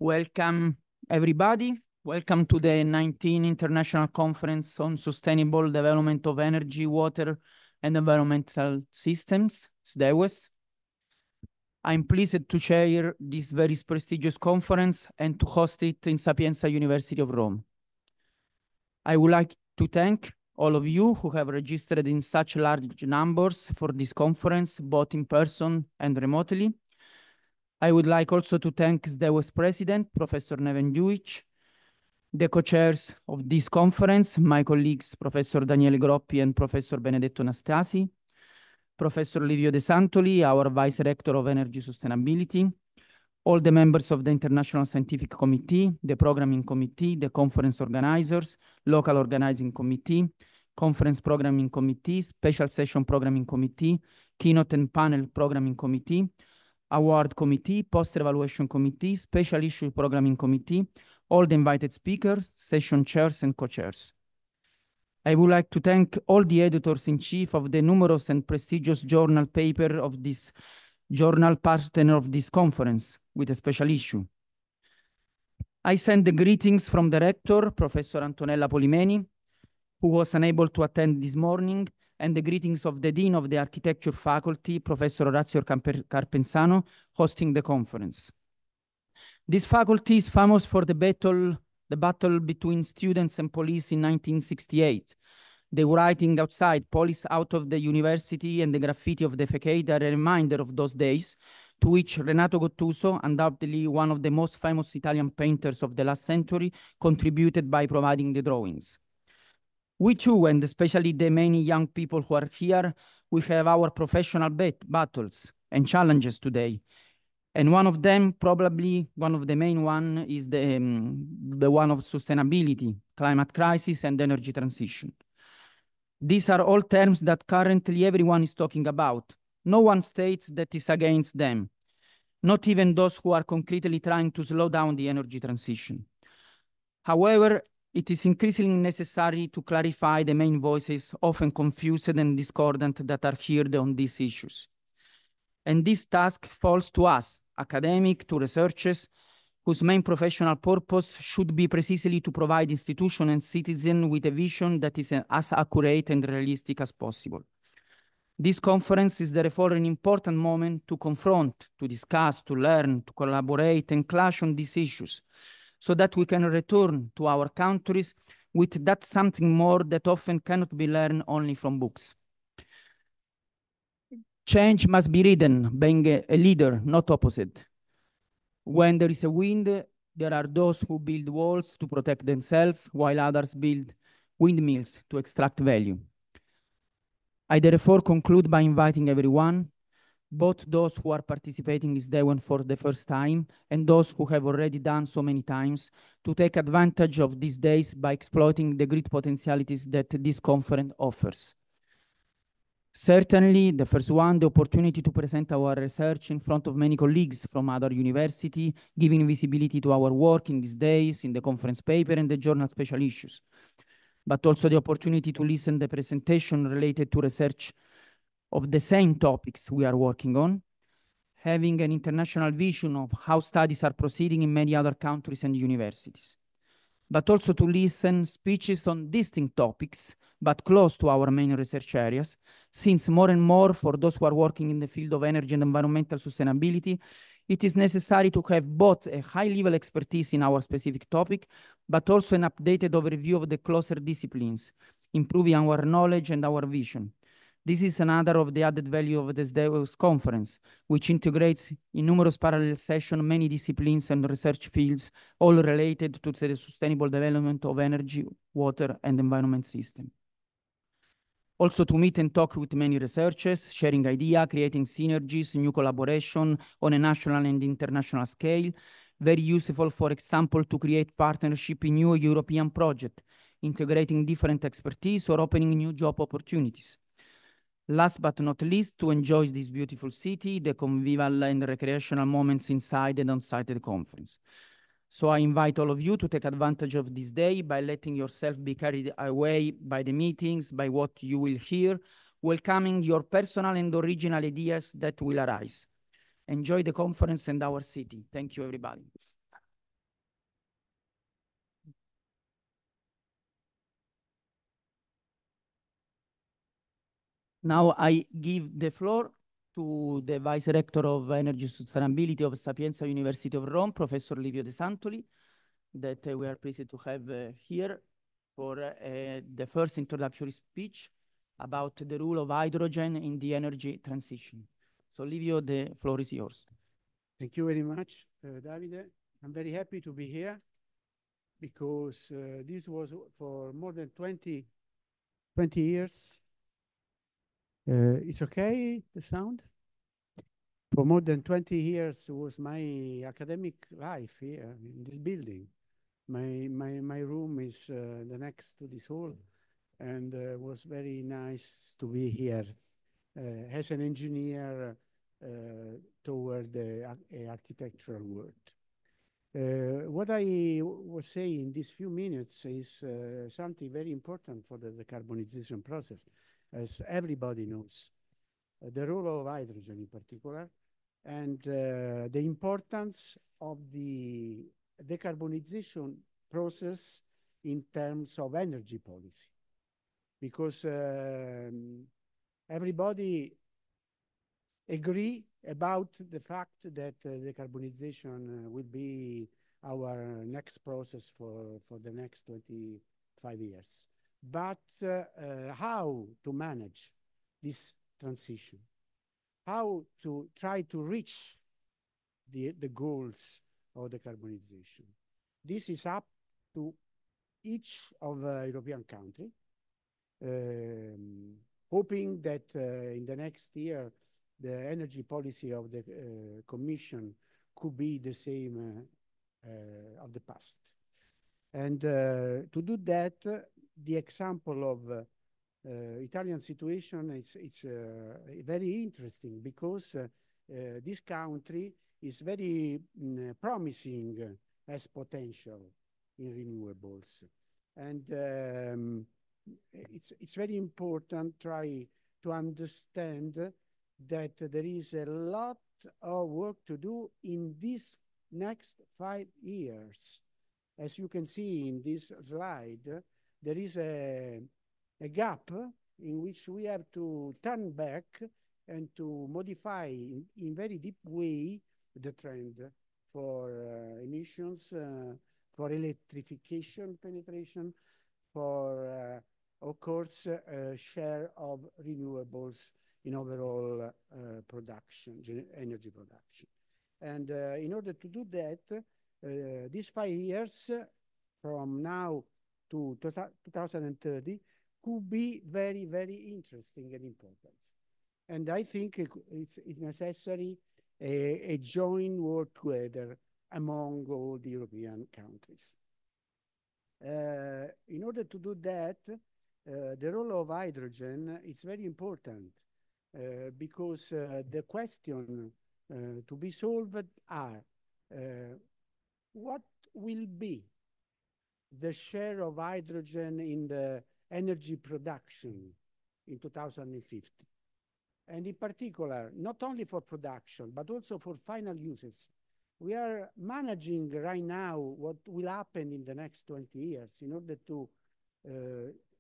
Welcome, everybody. Welcome to the 19th International Conference on Sustainable Development of Energy, Water, and Environmental Systems, SDEWES. I'm pleased to chair this very prestigious conference and to host it in Sapienza University of Rome. I would like to thank all of you who have registered in such large numbers for this conference, both in person and remotely. I would like also to thank SDEWES President, Professor Neven Djuic, the co-chairs of this conference, my colleagues, Professor Daniele Groppi and Professor Benedetto Nastasi, Professor Livio De Santoli, our Vice Rector of Energy Sustainability, all the members of the International Scientific Committee, the Programming Committee, the conference organizers, local organizing committee, conference programming committee, special session programming committee, keynote and panel programming committee, award committee, poster evaluation committee, special issue programming committee, all the invited speakers, session chairs and co-chairs. I would like to thank all the editors-in-chief of the numerous and prestigious journal paper of this journal partner of this conference with a special issue. I send the greetings from the rector, Professor Antonella Polimeni, who was unable to attend this morning, and the greetings of the Dean of the Architecture Faculty, Professor Orazio Carpenzano, hosting the conference. This faculty is famous for the battle between students and police in 1968. The writing outside, police out of the university, and the graffiti of the facade are a reminder of those days, to which Renato Gottuso, undoubtedly one of the most famous Italian painters of the last century, contributed by providing the drawings. We too, and especially the many young people who are here, we have our professional battles and challenges today. And one of them, probably one of the main one, is the one of sustainability, climate crisis, and energy transition. These are all terms that currently everyone is talking about. No one states that is against them, not even those who are concretely trying to slow down the energy transition. However, it is increasingly necessary to clarify the main voices, often confused and discordant, that are heard on these issues. And this task falls to us, academic, to researchers, whose main professional purpose should be precisely to provide institutions and citizens with a vision that is as accurate and realistic as possible. This conference is therefore an important moment to confront, to discuss, to learn, to collaborate and clash on these issues, so that we can return to our countries with that something more that often cannot be learned only from books. Change must be ridden, being a leader, not opposite. When there is a wind, there are those who build walls to protect themselves, while others build windmills to extract value. I therefore conclude by inviting everyone, both those who are participating in SDEWES for the first time and those who have already done so many times, to take advantage of these days by exploiting the great potentialities that this conference offers. Certainly, the first one, the opportunity to present our research in front of many colleagues from other universities, giving visibility to our work in these days, in the conference paper and the journal special issues. But also the opportunity to listen to the presentation related to research of the same topics we are working on, having an international vision of how studies are proceeding in many other countries and universities. But also to listen speeches on distinct topics, but close to our main research areas, since more and more for those who are working in the field of energy and environmental sustainability, it is necessary to have both a high-level expertise in our specific topic, but also an updated overview of the closer disciplines, improving our knowledge and our vision. This is another of the added value of the SDEWES conference, which integrates in numerous parallel sessions many disciplines and research fields, all related to the sustainable development of energy, water, and environment system. Also to meet and talk with many researchers, sharing ideas, creating synergies, new collaboration on a national and international scale. Very useful, for example, to create partnership in new European projects, integrating different expertise or opening new job opportunities. Last but not least, to enjoy this beautiful city, the convivial and recreational moments inside and outside the conference. So I invite all of you to take advantage of this day by letting yourself be carried away by the meetings, by what you will hear, welcoming your personal and original ideas that will arise. Enjoy the conference and our city. Thank you, everybody. Now I give the floor to the Vice Rector of Energy Sustainability of Sapienza University of Rome, Professor Livio De Santoli, that we are pleased to have here for the first introductory speech about the role of hydrogen in the energy transition. So Livio, the floor is yours. Thank you very much, Davide. I'm very happy to be here because this was for more than 20 years. It's okay, the sound? For more than 20 years was my academic life here in this building. My room is the next to this hall, and was very nice to be here as an engineer toward the architectural world. What I was saying these few minutes is something very important for the decarbonization process, as everybody knows. The role of hydrogen in particular, and the importance of the decarbonization process in terms of energy policy. Because everybody agree about the fact that decarbonization will be our next process for the next 25 years. But how to manage this transition? How to try to reach the goals of decarbonization? This is up to each of the European country, hoping that in the next year the energy policy of the Commission could be the same of the past. And to do that, the example of Italian situation it's very interesting because this country is very promising as potential in renewables. And it's very important try to understand that there is a lot of work to do in these next 5 years. As you can see in this slide, there is a gap in which we have to turn back and to modify in very deep way the trend for emissions, for electrification penetration, for of course share of renewables in overall production, energy production. And in order to do that, these 5 years from now to 2030 could be very, very interesting and important. And I think it's necessary a joint work together among all the European countries. In order to do that, the role of hydrogen is very important because the question to be solved are what will be the share of hydrogen in the energy production in 2050? And in particular, not only for production, but also for final uses. We are managing right now what will happen in the next 20 years in order to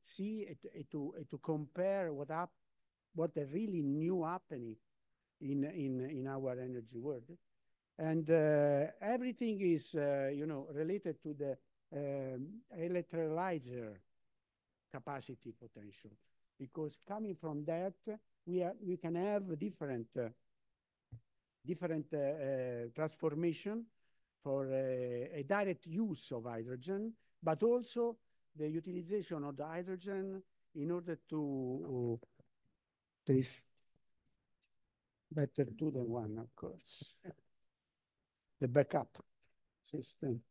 see to compare what are really new happening in our energy world. And everything is, related to the electrolyzer capacity potential, because coming from that, we can have different transformation for a direct use of hydrogen, but also the utilization of the hydrogen in order to there is better two than one, of course. The backup system.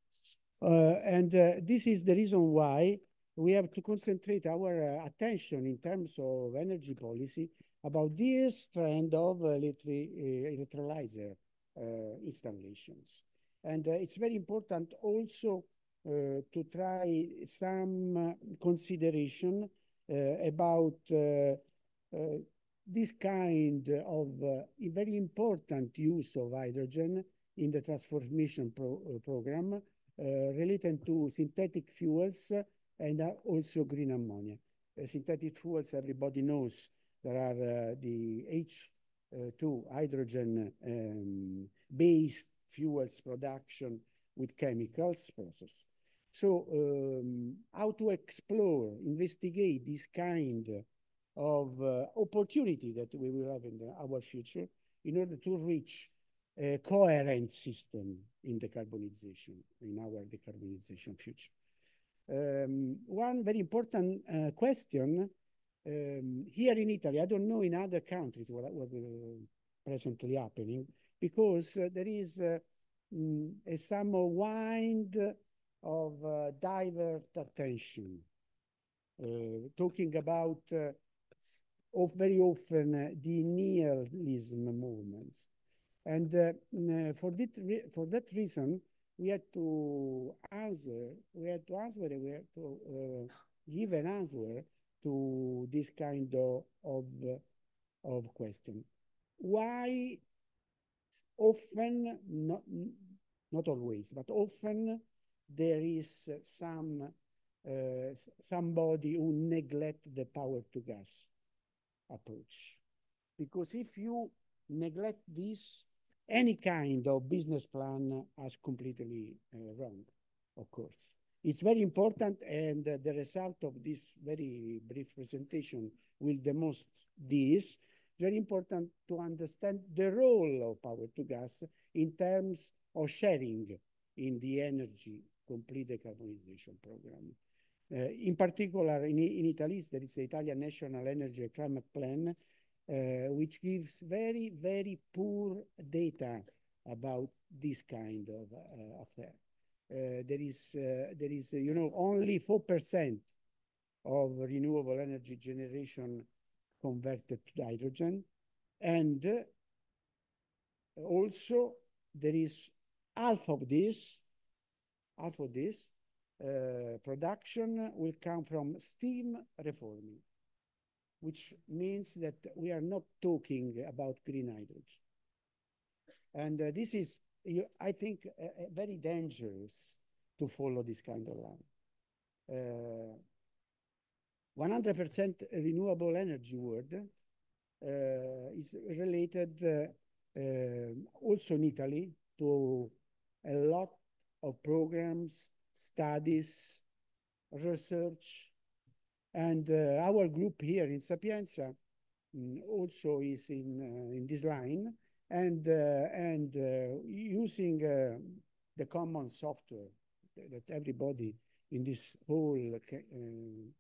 And this is the reason why we have to concentrate our attention in terms of energy policy about this trend of electrolyzer installations. And it's very important also to try some consideration about this kind of very important use of hydrogen in the transformation program related to synthetic fuels and also green ammonia. Synthetic fuels, everybody knows, there are the H2 hydrogen-based fuels production with chemicals process. So how to explore, investigate this kind of opportunity that we will have in our future in order to reach a coherent system in decarbonization, in our decarbonization future. One very important question here in Italy, I don't know in other countries what presently happening, because there is some wind of divert attention, talking about very often the nihilism movements. And for that reason, we had to give an answer to this kind of question. Why often, not always, but often there is somebody who neglect the power to gas approach? Because if you neglect this, any kind of business plan is completely wrong, of course. It's very important, and the result of this very brief presentation will demonstrate this. Very important to understand the role of power to gas in terms of sharing in the energy complete decarbonization program. In particular, in Italy, there is the Italian National Energy and Climate Plan, which gives very, very poor data about this kind of affair. There is, only 4% of renewable energy generation converted to hydrogen. And also there is half of this production will come from steam reforming, which means that we are not talking about green hydrogen. And this is, I think, very dangerous to follow this kind of line. 100% renewable energy world is related also in Italy to a lot of programs, studies, research, and our group here in Sapienza also is in this line, and using the common software that everybody in this whole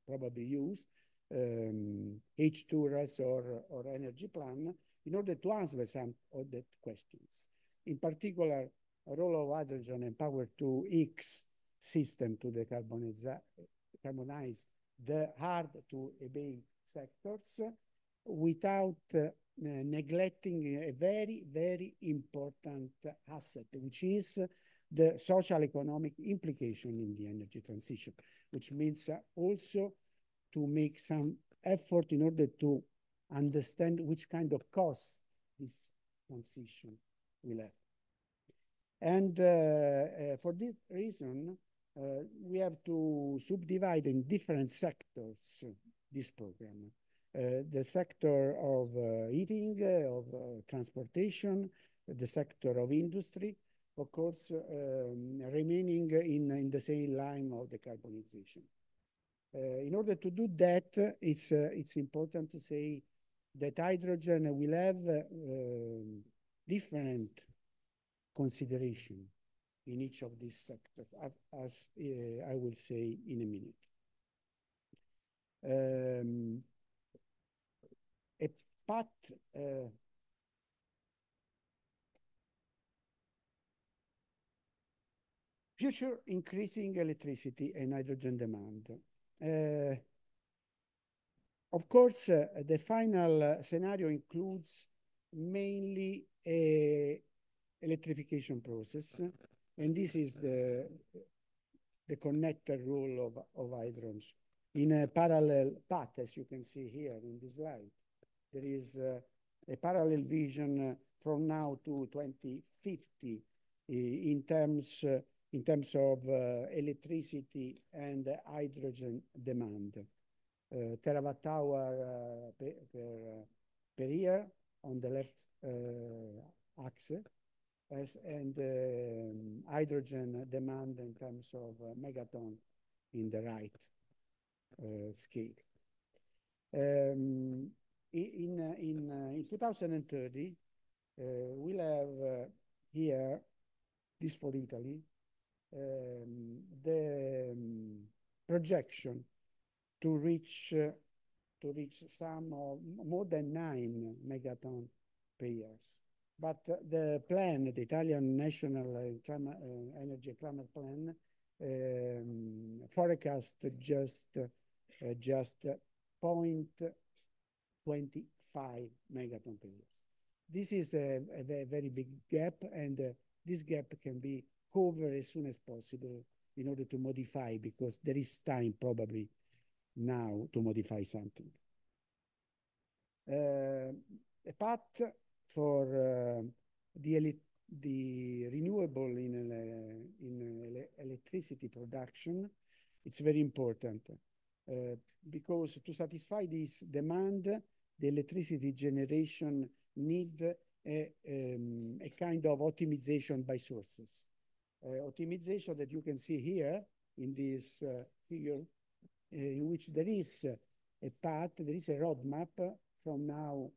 probably use, H2RES or energy plan, in order to answer some of the questions. In particular, a role of hydrogen and power to X system to decarbonize the hard to abate sectors without neglecting a very, very important asset, which is the social economic implication in the energy transition, which means also to make some effort in order to understand which kind of cost this transition will have. And for this reason, we have to subdivide in different sectors this program. The sector of heating, of transportation, the sector of industry, of course, remaining in the same line of decarbonization. In order to do that, it's important to say that hydrogen will have different consideration in each of these sectors, as I will say in a minute. A path future increasing electricity and hydrogen demand. Of course, the final scenario includes mainly a electrification process, and this is the connector role of hydrogen in a parallel path, as you can see here in this slide. There is a parallel vision from now to 2050 in terms of electricity and hydrogen demand. terawatt hour per year on the left axis, and hydrogen demand in terms of megaton in the right scale. In 2030, we'll have here, this for Italy, the projection to reach some more than 9 megaton per year. But the plan, the Italian National Energy and Climate Plan, forecast just 0.25 megaton per year. This is a very big gap, and this gap can be covered as soon as possible in order to modify, because there is time probably now to modify something. A path for the renewable in electricity production, it's very important because to satisfy this demand, the electricity generation need a kind of optimization by sources. Optimization that you can see here in this figure, in which there is a path, there is a roadmap from now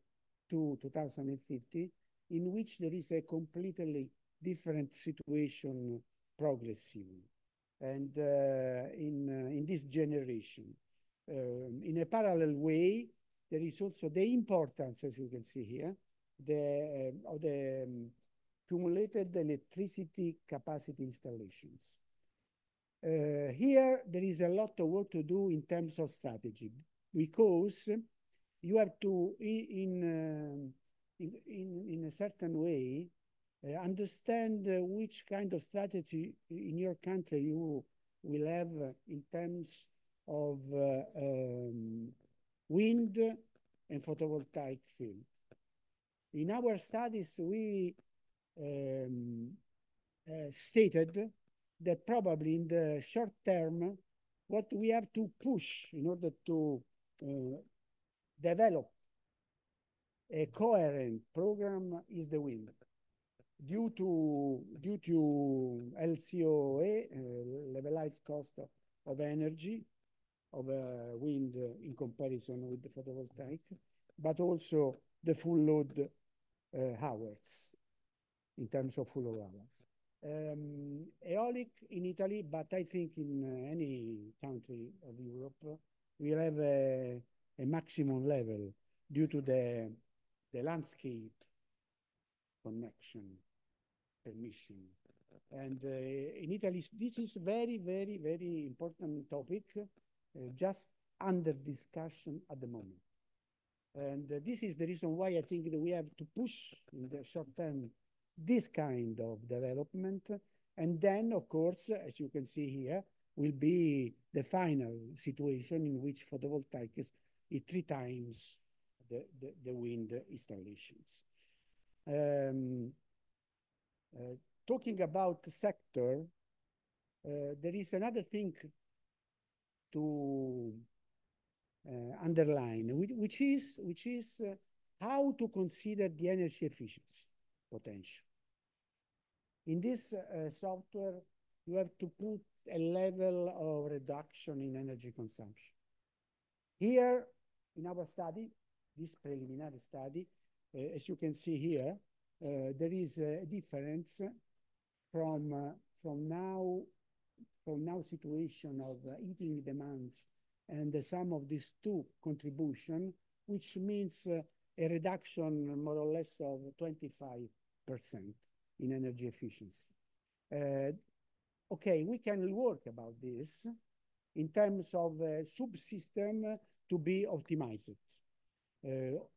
to 2050, in which there is a completely different situation progressively. And in this generation, in a parallel way, there is also the importance, as you can see here, of the cumulated electricity capacity installations. Here, there is a lot of work to do in terms of strategy, because you have to, in a certain way, understand which kind of strategy in your country you will have in terms of wind and photovoltaic field. In our studies, we stated that probably in the short term, what we have to push in order to develop a coherent program is the wind. Due to LCOE, levelized cost of energy, of wind in comparison with the photovoltaic, but also the full load hours, in terms of full load hours. Aeolic in Italy, but I think in any country of Europe, we'll have a maximum level due to the landscape connection permission. And in Italy, this is very, very, very important topic, just under discussion at the moment. And this is the reason why I think that we have to push in the short term this kind of development. And then, of course, as you can see here, will be the final situation in which photovoltaic is 3 times the wind installations. Talking about the sector, there is another thing to underline, which is how to consider the energy efficiency potential. In this software, you have to put a level of reduction in energy consumption. Here, in our study, this preliminary study, as you can see here, there is a difference from now situation of heating demands and the sum of these two contribution, which means a reduction more or less of 25% in energy efficiency. Okay, we can work about this in terms of a subsystem to be optimized.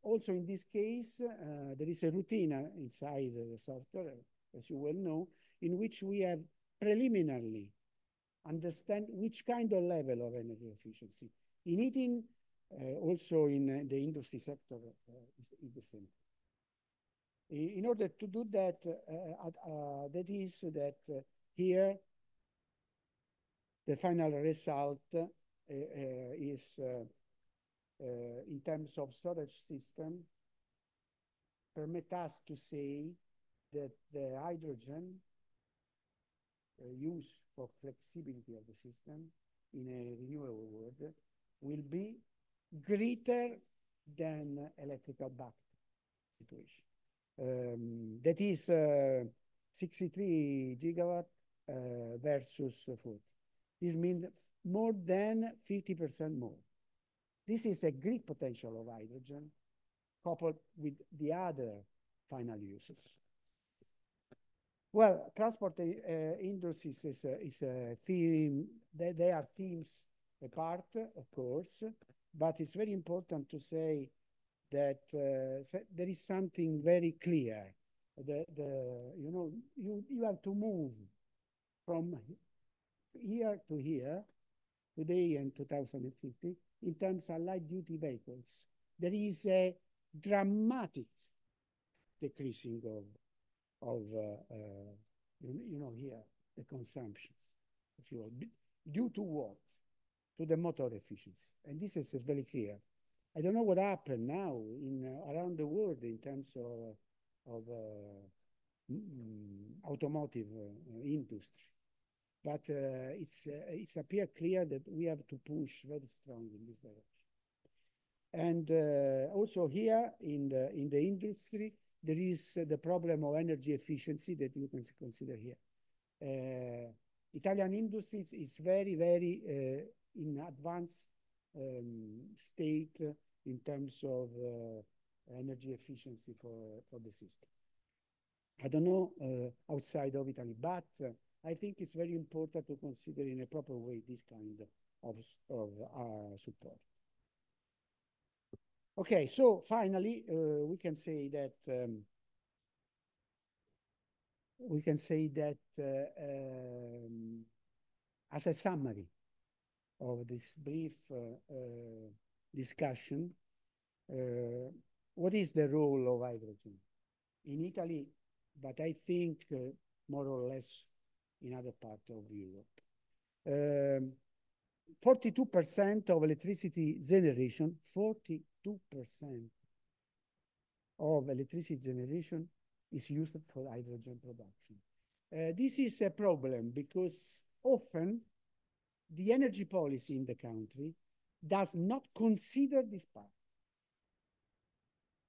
Also in this case, there is a routine inside the software, as you well know, in which we have preliminarily understand which kind of level of energy efficiency. In heating, also in the industry sector, is the same. In order to do that, that is that here, the final result is in terms of storage system permit us to say that the hydrogen use for flexibility of the system in a renewable world will be greater than electrical backed situation. That is 63 gigawatt versus 40. This means more than 50% more. This is a great potential of hydrogen coupled with the other final uses. Well, transport industries is a theme. They are themes apart, of course, but it's very important to say that there is something very clear. You have to move from here to here, today and 2050, in terms of light-duty vehicles. There is a dramatic decreasing of here, the consumptions of fuel. Due to what? To the motor efficiency. And this is very clear. I don't know what happened now around the world in terms of automotive industry. But it's appear clear that we have to push very strong in this direction. And also here in the industry, there is the problem of energy efficiency that you can consider here. Italian industries is very, very in advanced state in terms of energy efficiency for the system. I don't know outside of Italy, but I think it's very important to consider in a proper way this kind of support. Okay, so finally, we can say that as a summary of this brief discussion, what is the role of hydrogen in Italy, but I think more or less in other parts of Europe. 42% of electricity generation, 42% of electricity generation is used for hydrogen production. This is a problem because often the energy policy in the country does not consider this part.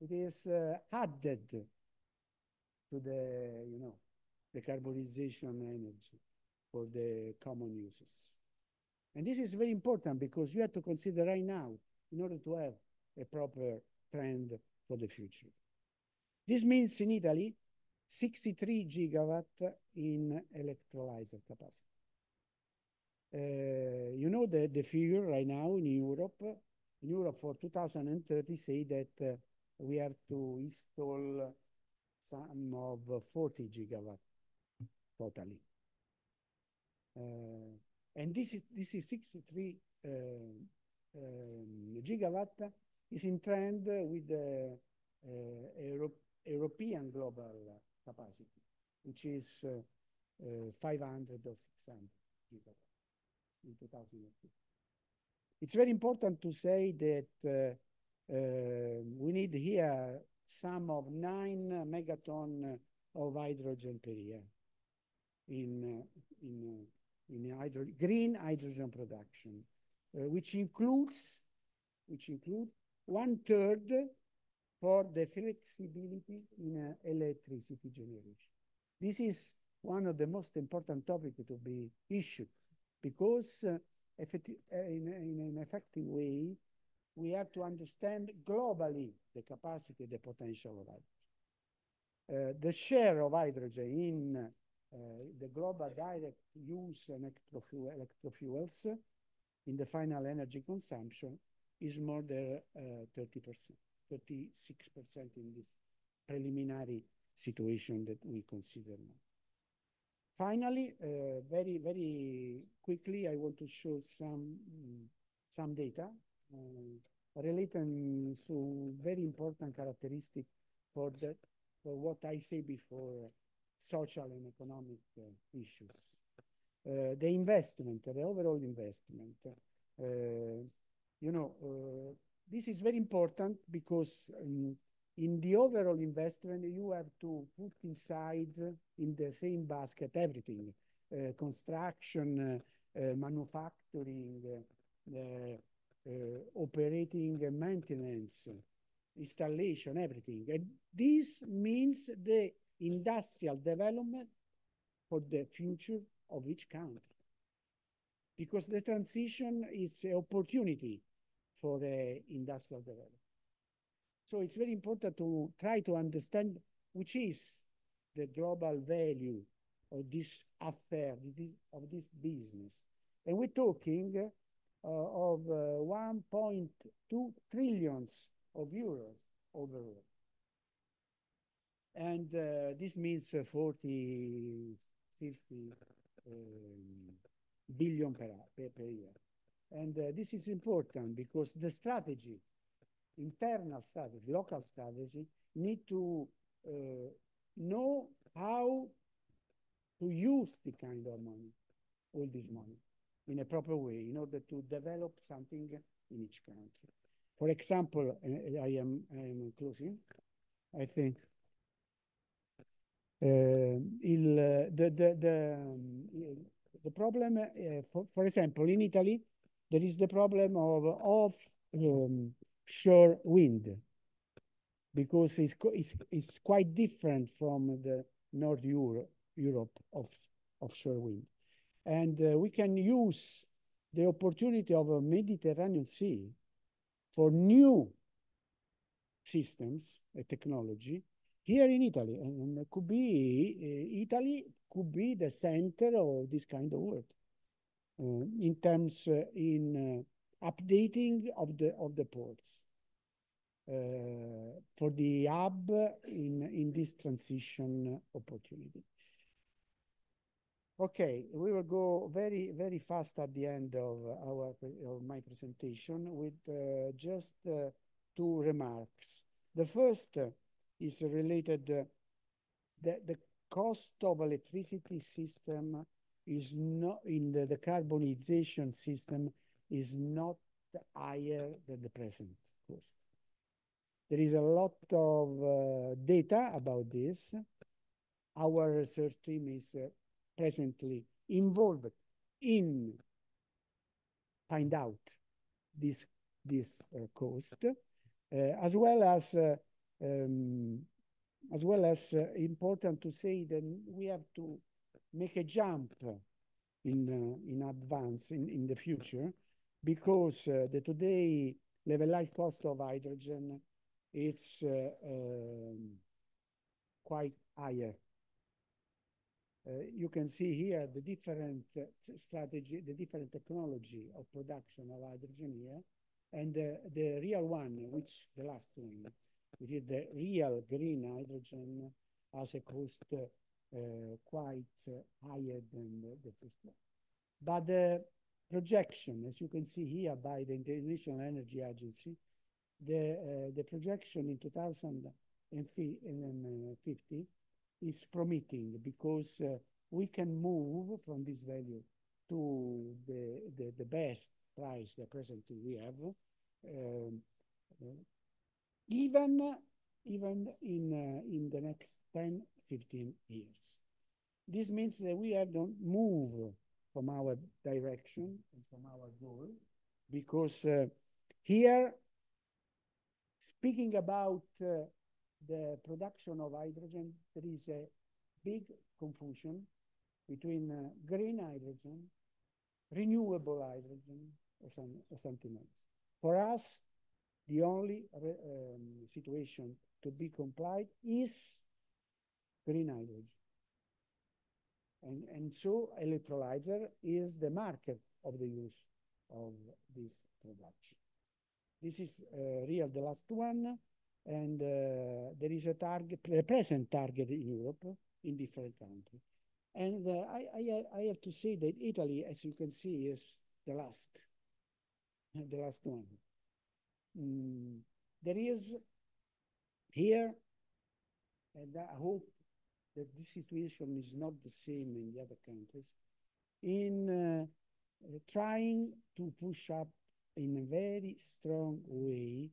It is added to the decarbonization energy for the common uses. And this is very important because you have to consider right now in order to have a proper trend for the future. This means in Italy, 63 gigawatt in electrolyzer capacity. You know the figure right now in Europe. In Europe for 2030 say that we have to install some of 40 gigawatt totally. And this is 63 gigawatt is in trend with the European global capacity, which is 500 or 600 gigawatt in 2050. It's very important to say that we need here some of 9 megaton of hydrogen per year in green hydrogen production, which include 1/3 for the flexibility in electricity generation. This is one of the most important topics to be issued because in an effective way, we have to understand globally the capacity, the potential of hydrogen. The share of hydrogen in the global direct use and electrofuels in the final energy consumption is more than 30%, 36% in this preliminary situation that we consider now. Finally, very, very quickly, I want to show some data relating to very important characteristic for what I say before, social and economic issues. The investment, the overall investment, this is very important because in the overall investment, you have to put inside in the same basket everything, construction, manufacturing, operating and maintenance, installation, everything. And this means the industrial development for the future of each country. Because the transition is an opportunity for industrial development. So it's very important to try to understand which is the global value of this affair, of this business. And we're talking of 1.2 trillions of euros overall. And this means 40, 50 billion per year. And this is important because the strategy, internal strategy, local strategy, need to know how to use the kind of money, all this money, in a proper way in order to develop something in each country. For example, I am closing, I think. The problem, for example, in Italy, there is the problem of offshore wind because it's quite different from the North Europe offshore wind. And we can use the opportunity of a Mediterranean Sea for new systems, technology, here in Italy. And it could be, Italy could be the center of this kind of work in terms in updating of the ports for the hub in this transition opportunity. Okay, we will go very, very fast at the end of my presentation with just two remarks. The first is related, the cost of electricity system is not, in the decarbonization system, is not higher than the present cost. There is a lot of data about this. Our research team is presently involved in find out this cost, as well as important to say that we have to make a jump in advance in the future, because the today levelized cost of hydrogen it's quite higher. You can see here the different strategy, the different technology of production of hydrogen here, and the real one, which the last one, which is the real green hydrogen, has a cost quite higher than the first one. But the projection, as you can see here by the International Energy Agency, the projection in 2050 is promising, because we can move from this value to the best price that presently we have, even in the next 10, 15 years. This means that we have to move from our direction and from our goal, because here, speaking about the production of hydrogen, there is a big confusion between green hydrogen, renewable hydrogen, or something else. For us, the only situation to be complied is green hydrogen. And so electrolyzer is the market of the use of this production. This is real, the last one. And there is a target, a present target in Europe, in different countries. And I have to say that Italy, as you can see, is the last one. There is here, and I hope that this situation is not the same in the other countries, in trying to push up in a very strong way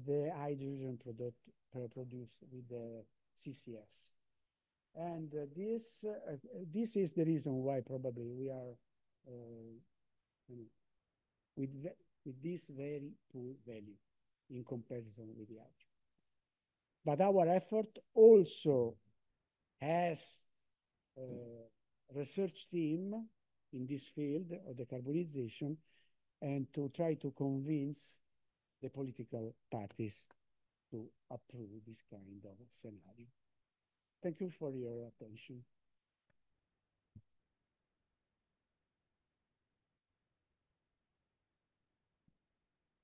the hydrogen produced with the CCS. And this is the reason why probably we are with, with this very poor value in comparison with the hydrogen. But our effort also has a research team in this field of decarbonization and to try to convince the political parties to approve this kind of scenario. Thank you for your attention.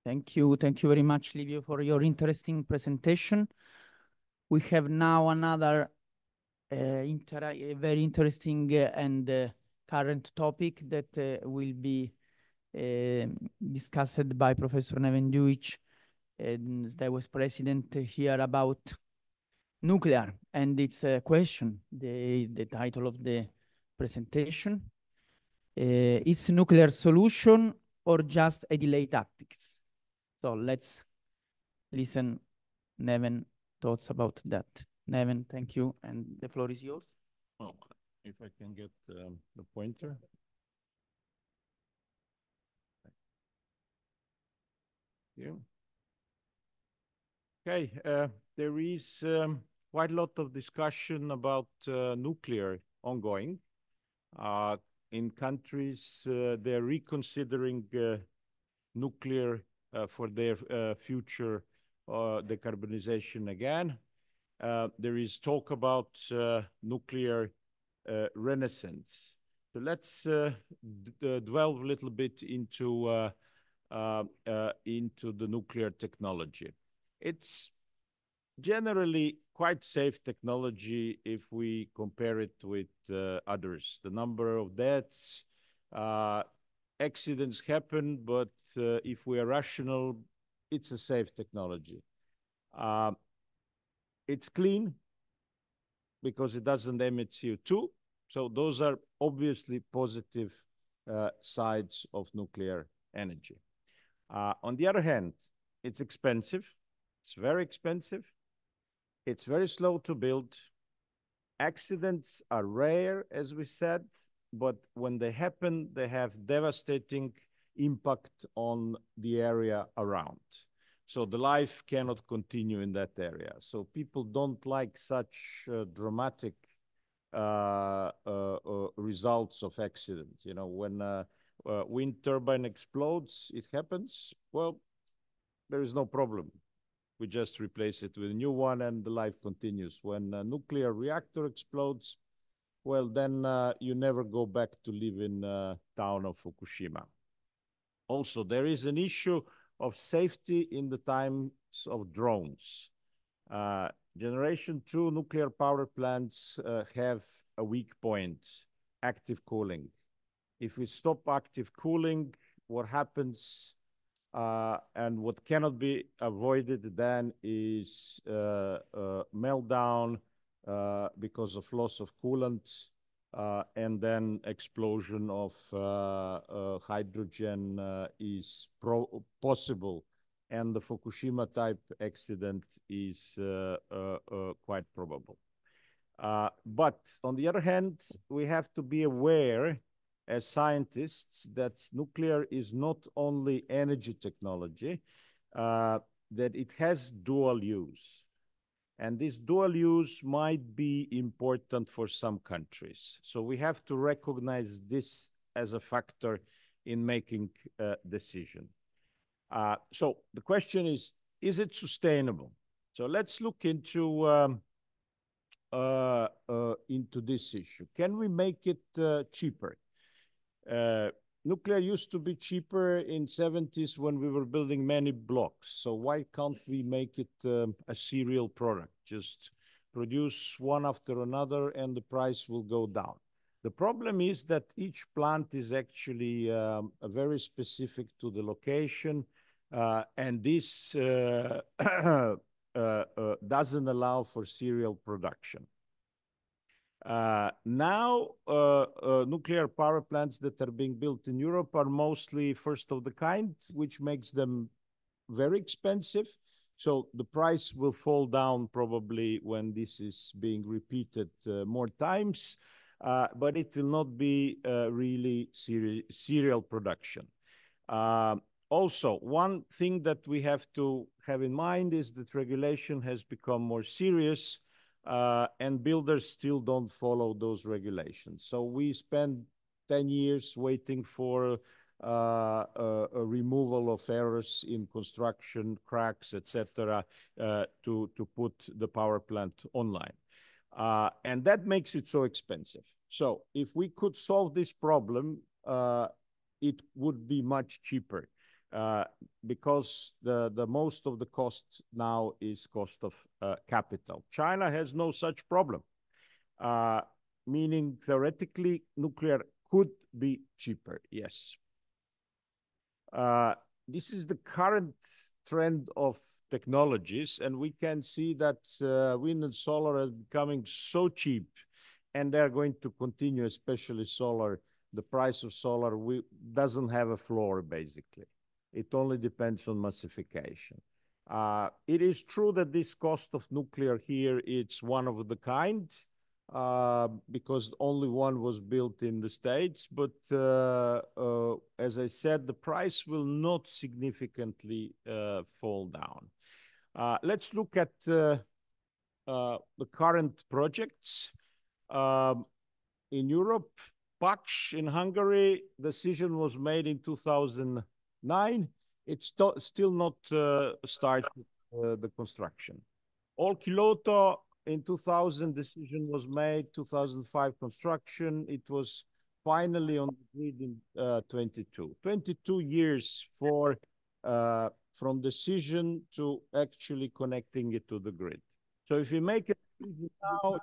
Thank you very much, Livio, for your interesting presentation. We have now another very interesting and current topic that will be discussed by Professor Neven Dujic, and that was president here, about nuclear. And it's a question, the title of the presentation. Is nuclear solution or just a delay tactics? So let's listen Neven thoughts about that. Neven, thank you, and the floor is yours. Oh, if I can get the pointer. Thank you. Okay, there is quite a lot of discussion about nuclear ongoing. In countries, they're reconsidering nuclear for their future decarbonization again. There is talk about nuclear renaissance. So let's delve a little bit into the nuclear technology. It's generally quite safe technology if we compare it with others. The number of deaths, accidents happen, but if we are rational, it's a safe technology. It's clean because it doesn't emit CO2. So those are obviously positive sides of nuclear energy. On the other hand, it's expensive. It's very expensive. It's very slow to build. Accidents are rare, as we said, but when they happen, they have devastating impact on the area around. So the life cannot continue in that area. So people don't like such dramatic results of accidents. You know, when a wind turbine explodes, it happens. Well, there is no problem. We just replace it with a new one and the life continues. When a nuclear reactor explodes, well, then you never go back to live in the town of Fukushima. Also, there is an issue of safety in the times of drones. Generation 2 nuclear power plants have a weak point, active cooling. If we stop active cooling, what happens and what cannot be avoided then is meltdown because of loss of coolant and then explosion of hydrogen is possible. And the Fukushima type accident is quite probable. But on the other hand, we have to be aware as scientists that nuclear is not only energy technology, that it has dual use. And this dual use might be important for some countries. So we have to recognize this as a factor in making a decision. So the question is it sustainable? So let's look into this issue. Can we make it cheaper? Nuclear used to be cheaper in 70s when we were building many blocks. So why can't we make it a serial product? Just produce one after another and the price will go down. The problem is that each plant is actually very specific to the location, and this doesn't allow for serial production. Now, nuclear power plants that are being built in Europe are mostly first of the kind, which makes them very expensive. So the price will fall down probably when this is being repeated more times, but it will not be really serial production. Also, one thing that we have to have in mind is that regulation has become more serious, and builders still don't follow those regulations. So we spend 10 years waiting for a removal of errors in construction, cracks, etc., to put the power plant online. And that makes it so expensive. So if we could solve this problem, it would be much cheaper. Because the most of the cost now is cost of capital. China has no such problem, meaning theoretically nuclear could be cheaper, yes. This is the current trend of technologies, and we can see that wind and solar are becoming so cheap, and they're going to continue, especially solar. The price of solar doesn't have a floor, basically. It only depends on massification. It is true that this cost of nuclear here, it's one of the kind, because only one was built in the States. But as I said, the price will not significantly fall down. Let's look at the current projects. In Europe, Paks in Hungary, decision was made in 2009. It's still not started the construction. Olkiluoto in 2000, decision was made. 2005 construction. It was finally on the grid in 22. 22 years for from decision to actually connecting it to the grid. So if you make it now,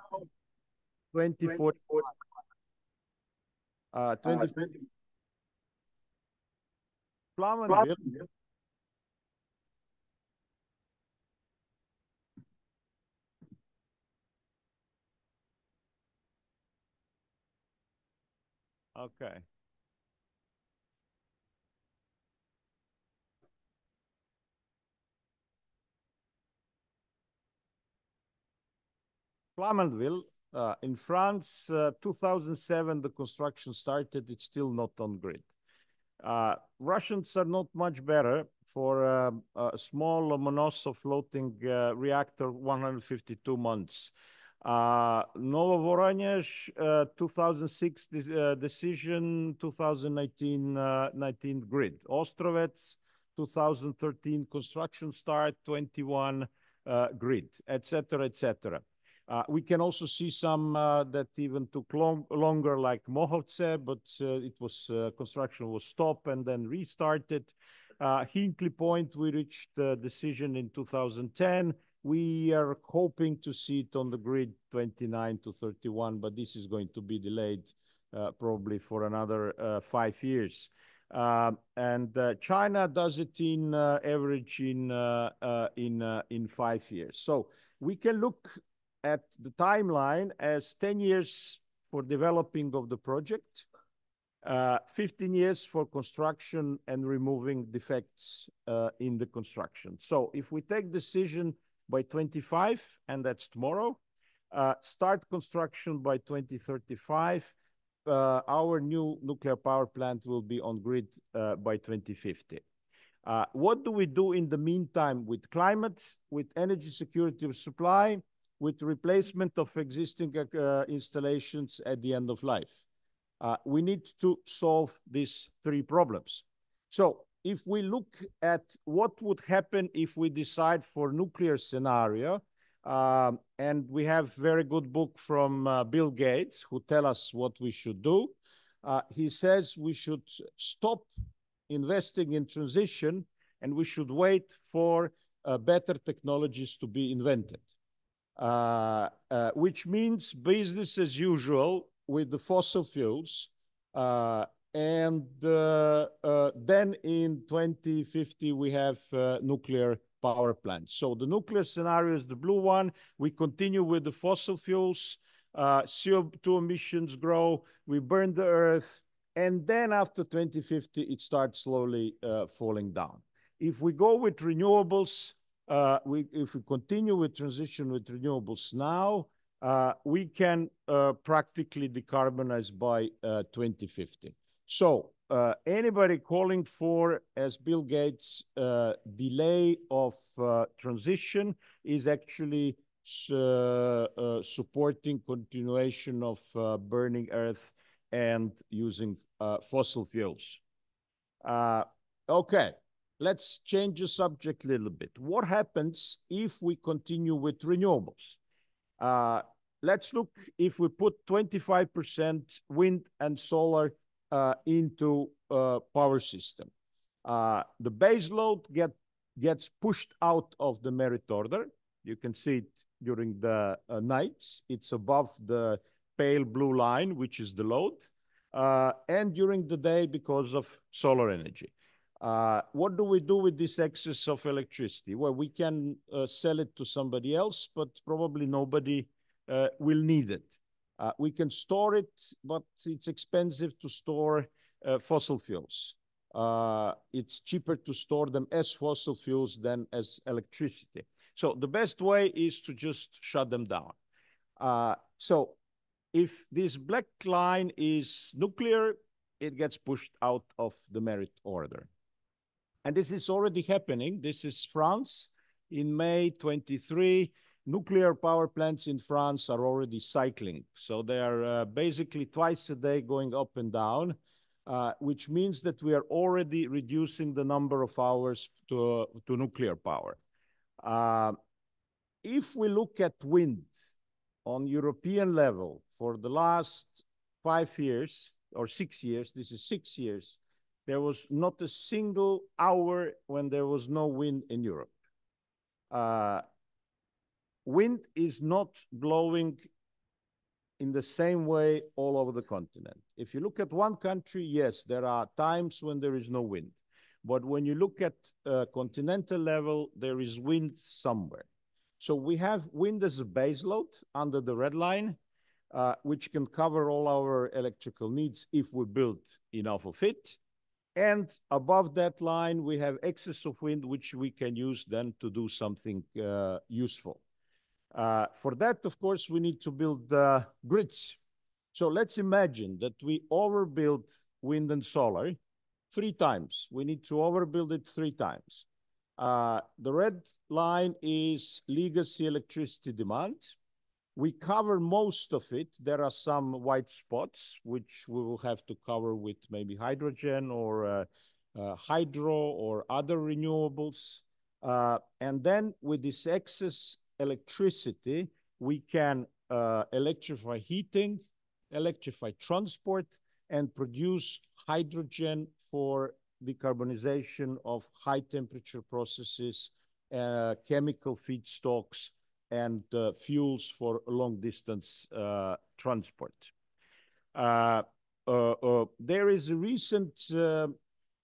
2040. 2040. Flamanville. Okay. Flamanville, in France, 2007, the construction started. It's still not on grid. Russians are not much better for a small Lomonosov floating reactor, 152 months. Novovoronezh, 2006 decision, 2019 19 grid. Ostrovets, 2013 construction start, 21 grid, etc., etc. We can also see some that even took longer, like Mohovce, but it was construction was stopped and then restarted. Hinkley Point, we reached the decision in 2010. We are hoping to see it on the grid 29 to 31, but this is going to be delayed probably for another 5 years. And China does it in average in 5 years. So we can look at the timeline as 10 years for developing of the project, 15 years for construction and removing defects in the construction. So if we take decision by 25, and that's tomorrow, start construction by 2035, our new nuclear power plant will be on grid by 2050. What do we do in the meantime with climate, with energy security of supply, with replacement of existing installations at the end of life? We need to solve these 3 problems. So if we look at what would happen if we decide for nuclear scenario, and we have very good book from Bill Gates who tell us what we should do. He says we should stop investing in transition and we should wait for better technologies to be invented. Which means business as usual with the fossil fuels. And then in 2050, we have nuclear power plants. So the nuclear scenario is the blue one. We continue with the fossil fuels. CO2 emissions grow, we burn the earth, and then after 2050, it starts slowly falling down. If we go with renewables, if we continue with transition with renewables now, we can practically decarbonize by 2050. So anybody calling for, as Bill Gates, delay of transition is actually supporting continuation of burning earth and using fossil fuels. Okay, let's change the subject a little bit. What happens if we continue with renewables? Let's look if we put 25% wind and solar into power system. The base load gets pushed out of the merit order. You can see it during the nights. It's above the pale blue line, which is the load. And during the day because of solar energy. What do we do with this excess of electricity? Well, we can sell it to somebody else, but probably nobody will need it. We can store it, but it's expensive to store fossil fuels. It's cheaper to store them as fossil fuels than as electricity. So the best way is to just shut them down. So if this black line is nuclear, it gets pushed out of the merit order. And this is already happening. This is France. In May 23, nuclear power plants in France are already cycling. So they are basically twice a day going up and down, which means that we are already reducing the number of hours to nuclear power. If we look at wind on European level for the last 5 years or 6 years, this is 6 years, there was not a single hour when there was no wind in Europe. Wind is not blowing in the same way all over the continent. If you look at one country, yes, there are times when there is no wind. But when you look at continental level, there is wind somewhere. So we have wind as a base load under the red line, which can cover all our electrical needs if we build enough of it. And above that line, we have excess of wind, which we can use then to do something useful. For that, of course, we need to build grids. So let's imagine that we overbuild wind and solar 3 times. We need to overbuild it 3 times. The red line is legacy electricity demand. We cover most of it. There are some white spots, which we will have to cover with maybe hydrogen or hydro or other renewables. And then with this excess electricity, we can electrify heating, electrify transport, and produce hydrogen for decarbonization of high temperature processes, chemical feedstocks, and fuels for long distance transport. There is a recent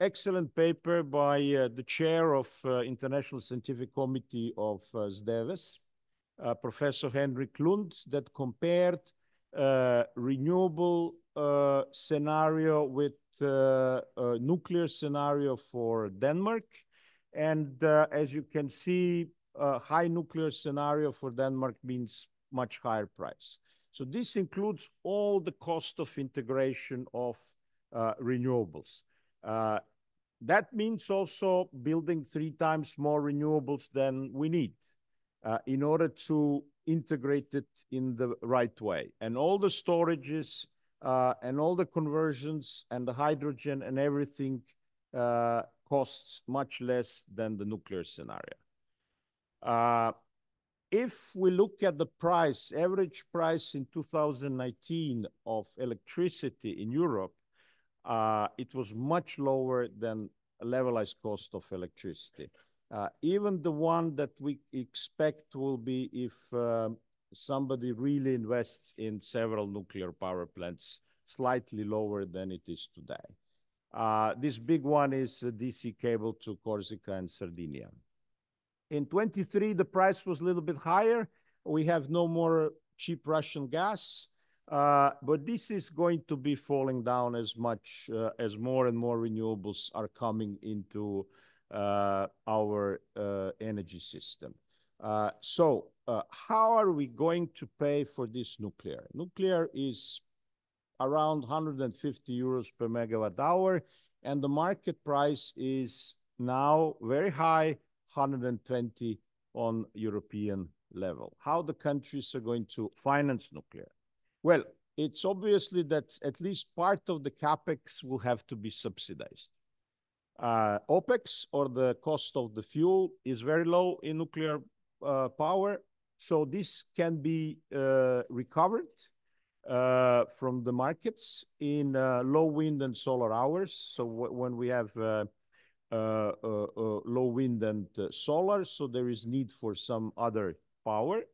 excellent paper by the chair of International Scientific Committee of SDEWES, Professor Henrik Lund, that compared renewable scenario with nuclear scenario for Denmark. And as you can see, high nuclear scenario for Denmark means much higher price. So this includes all the cost of integration of renewables. That means also building 3 times more renewables than we need in order to integrate it in the right way. And all the storages and all the conversions and the hydrogen and everything costs much less than the nuclear scenario. If we look at the price, average price in 2019 of electricity in Europe, it was much lower than a levelized cost of electricity. Even the one that we expect will be if somebody really invests in several nuclear power plants, slightly lower than it is today. This big one is a DC cable to Corsica and Sardinia. In 23, the price was a little bit higher. We have no more cheap Russian gas. But this is going to be falling down as much as more and more renewables are coming into our energy system. So how are we going to pay for this nuclear? Nuclear is around 150 euros per megawatt hour, and the market price is now very high, 120 on European level. How the countries are going to finance nuclear? Well, it's obviously that at least part of the capex will have to be subsidized. OpEx, or the cost of the fuel, is very low in nuclear power, so this can be recovered from the markets in low wind and solar hours. So when we have low wind and solar, so there is need for some other power,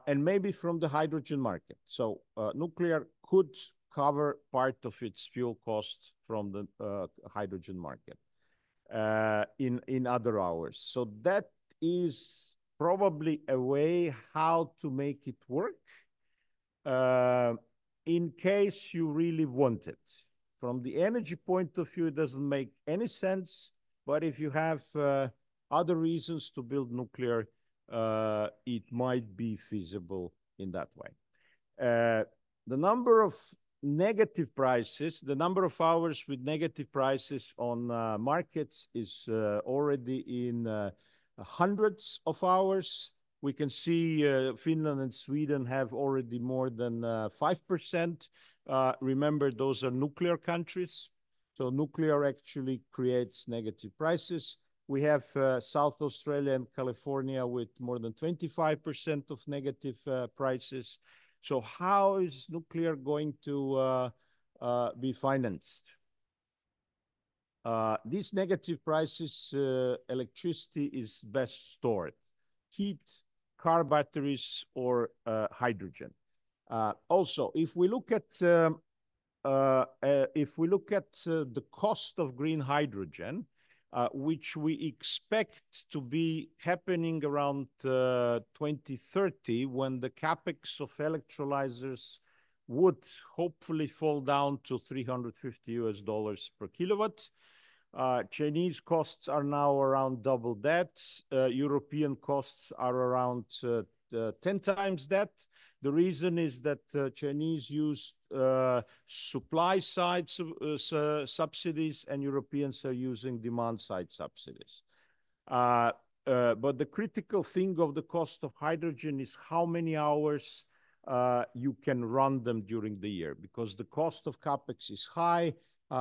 and maybe from the hydrogen market. So nuclear could cover part of its fuel costs from the hydrogen market in other hours. So that is probably a way how to make it work in case you really want it. From the energy point of view, it doesn't make any sense, but if you have other reasons to build nuclear, it might be feasible in that way. The number of negative prices, the number of hours with negative prices on markets is already in hundreds of hours. We can see Finland and Sweden have already more than 5%. Remember, those are nuclear countries. So nuclear actually creates negative prices. We have South Australia and California with more than 25% of negative prices. So how is nuclear going to be financed? These negative prices, electricity is best stored. Heat, car batteries, or hydrogen. Also, if we look at the cost of green hydrogen, which we expect to be happening around 2030, when the capex of electrolyzers would hopefully fall down to $350 per kilowatt. Chinese costs are now around double that. European costs are around 10 times that. The reason is that Chinese use supply side subsidies, and Europeans are using demand side subsidies. But the critical thing of the cost of hydrogen is how many hours you can run them during the year, because the cost of capex is high.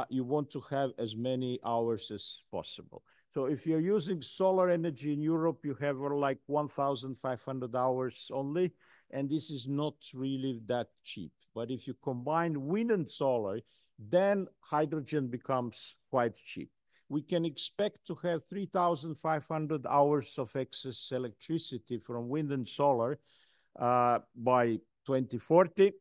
You want to have as many hours as possible. So if you're using solar energy in Europe, you have like 1,500 hours only, and this is not really that cheap. But if you combine wind and solar, then hydrogen becomes quite cheap. We can expect to have 3,500 hours of excess electricity from wind and solar by 2040.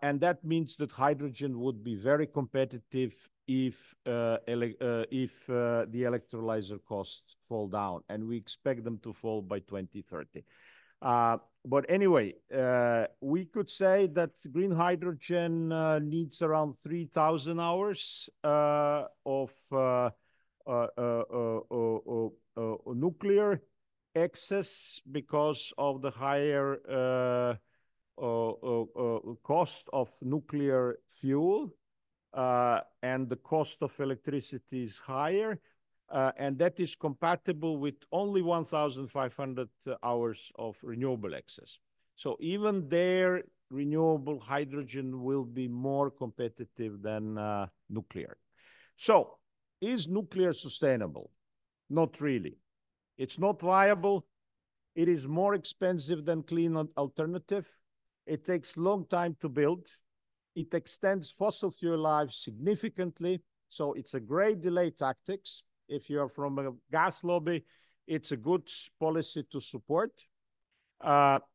And that means that hydrogen would be very competitive if the electrolyzer costs fall down, and we expect them to fall by 2030. But anyway, we could say that green hydrogen needs around 3,000 hours of nuclear excess because of the higher cost of nuclear fuel, and the cost of electricity is higher, and that is compatible with only 1,500 hours of renewable excess. So even there, renewable hydrogen will be more competitive than nuclear. So is nuclear sustainable? Not really. It's not viable. It is more expensive than clean alternative. It takes a long time to build. It extends fossil fuel life significantly. So it's a great delay tactics. If you're from a gas lobby, it's a good policy to support.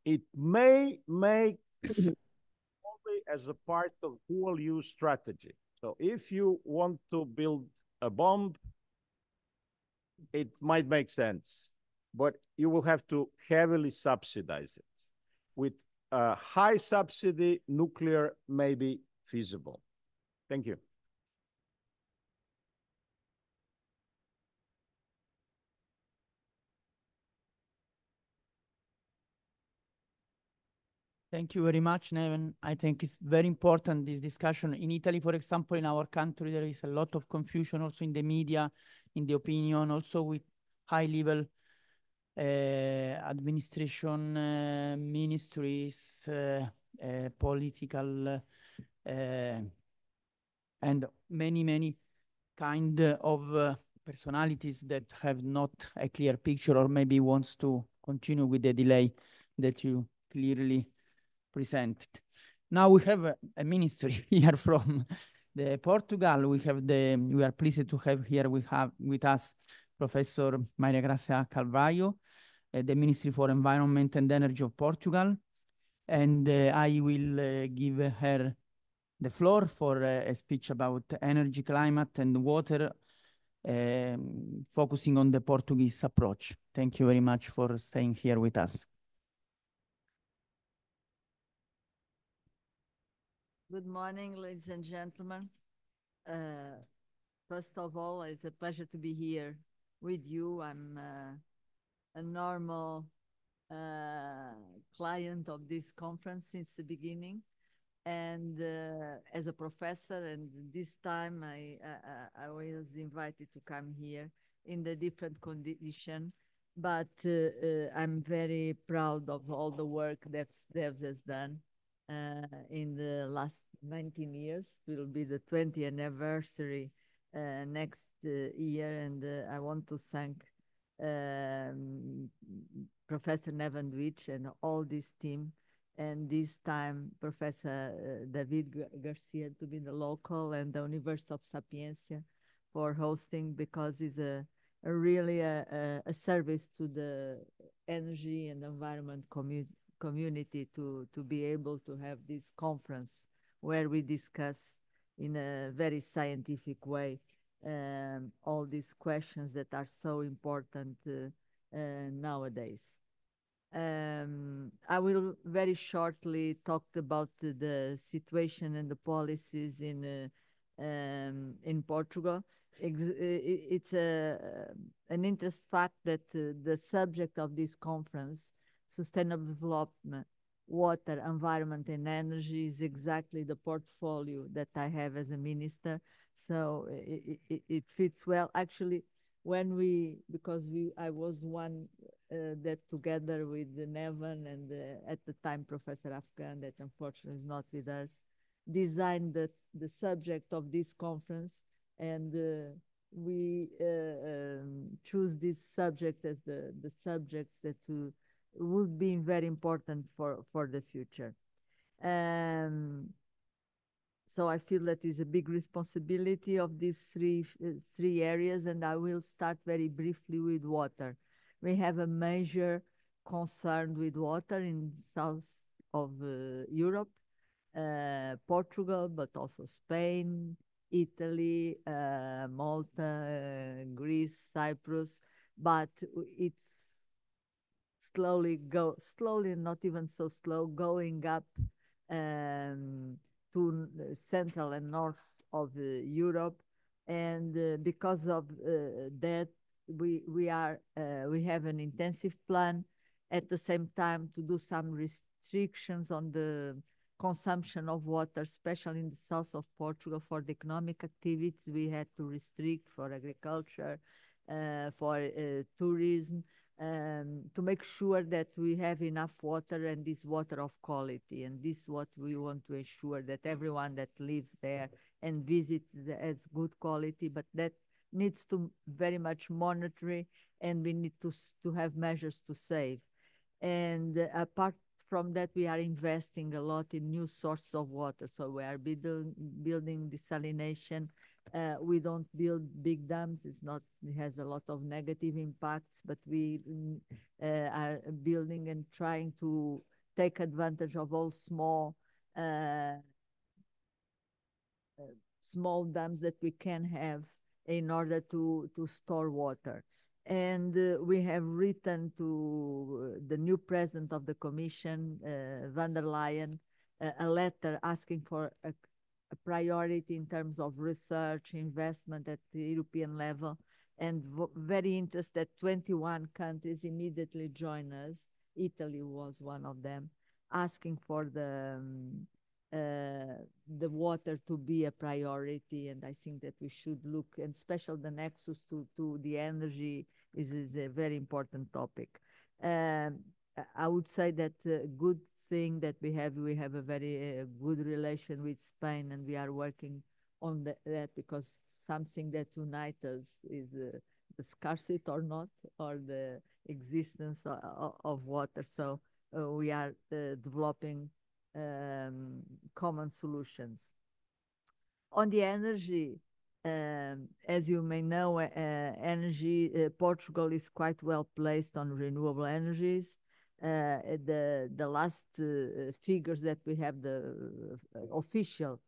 It may make sense only as a part of dual use strategy. So if you want to build a bomb, it might make sense, but you will have to heavily subsidize it with high subsidy nuclear may be feasible. Thank you. Thank you very much, Neven. I think it's very important, this discussion. In Italy, for example, in our country, there is a lot of confusion also in the media, in the opinion, also with high-level administration, ministries, political, and many kind of personalities that have not a clear picture or maybe wants to continue with the delay that you clearly presented. Now we have a ministry here from the Portugal. We are pleased to have here with us Professor Maria Gracia Carvalho, the Ministry for Environment and Energy of Portugal. And I will give her the floor for a speech about energy, climate, and water, focusing on the Portuguese approach. Thank you very much for staying here with us. Good morning, ladies and gentlemen. First of all, it's a pleasure to be here with you. I'm a normal client of this conference since the beginning, and as a professor, and this time I was invited to come here in the different condition, but I'm very proud of all the work that SDEWES has done in the last 19 years. It will be the 20th anniversary next year, and I want to thank Professor Neven Witch and all this team, and this time Professor David Garcia to be the local, and the University of Sapienza for hosting, because it's really a service to the energy and environment community to be able to have this conference where we discuss in a very scientific way all these questions that are so important nowadays. I will very shortly talk about the situation and the policies in Portugal. It's an interest fact that the subject of this conference, sustainable development, water, environment, and energy, is exactly the portfolio that I have as a minister. So it fits well. Actually, I was one that together with Neven and at the time Professor Afghan, that unfortunately is not with us, designed the subject of this conference, and we choose this subject as the subject that would be very important for the future. So I feel that is a big responsibility of these three areas, and I will start very briefly with water. We have a major concern with water in south of Europe, Portugal, but also Spain, Italy, Malta, Greece, Cyprus, but it's slowly, not even so slow, going up to central and north of Europe, and because of that, we have an intensive plan at the same time to do some restrictions on the consumption of water, especially in the south of Portugal. For the economic activities, we had to restrict for agriculture, for tourism, to make sure that we have enough water, and this water of quality. And this is what we want to ensure, that everyone that lives there and visits has good quality, but that needs to very much monitor, and we need to have measures to save. And apart from that, we are investing a lot in new sources of water. So we are building desalination. We don't build big dams. It has a lot of negative impacts, but we are building and trying to take advantage of all small dams that we can have in order to store water. And we have written to the new president of the Commission, van der Leyen, a letter asking for a priority in terms of research, investment at the European level, and very interested that 21 countries immediately join us. Italy was one of them, asking for the water to be a priority, and I think that we should look, and especially the nexus to the energy is a very important topic. Um, I would say that good thing that we have a very good relation with Spain, and we are working on that because something that unites us is the scarcity or not, or the existence of water. So we are developing common solutions. On the energy, as you may know, Portugal is quite well placed on renewable energies. The last figures that we have, the official,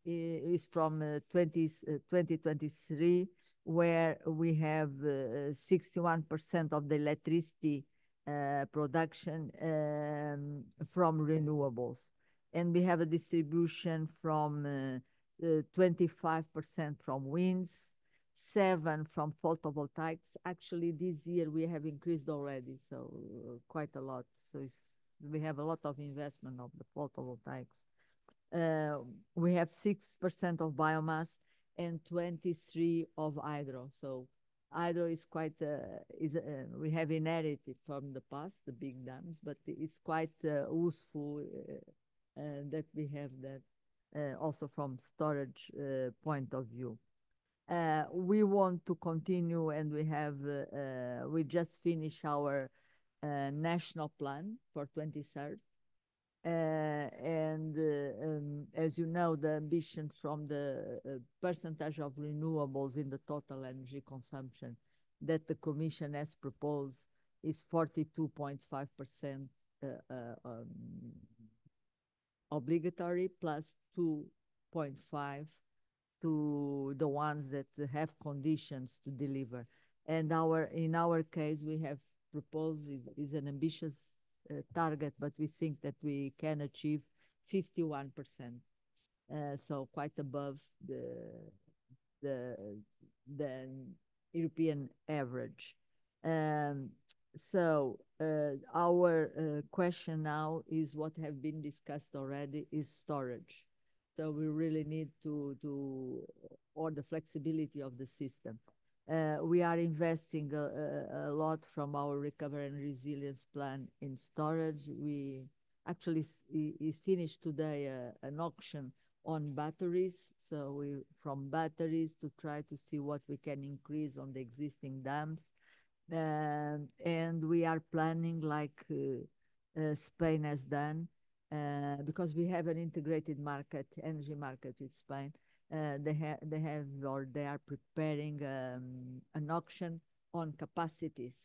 is from 2023, where we have 61% of the electricity production from renewables. And we have a distribution from 25% from winds, 7 from photovoltaics. Actually, this year we have increased already, so quite a lot. So we have a lot of investment of the photovoltaics. We have 6% of biomass and 23 of hydro. So hydro is quite, we have inherited from the past, the big dams, but it's quite useful that we have that. Also from storage point of view. We want to continue, and we just finished our national plan for 2030. As you know, the ambition from the percentage of renewables in the total energy consumption that the Commission has proposed is 42.5% obligatory plus 2.5 to the ones that have conditions to deliver. And in our case, we have proposed is an ambitious target, but we think that we can achieve 51%. So quite above the European average. So our question now is what have been discussed already is storage. So we really need or the flexibility of the system. We are investing a lot from our recovery and resilience plan in storage. We actually is finished today an auction on batteries. So from batteries to try to see what we can increase on the existing dams. And we are planning like Spain has done, because we have an integrated energy market with Spain. They are preparing an auction on capacities.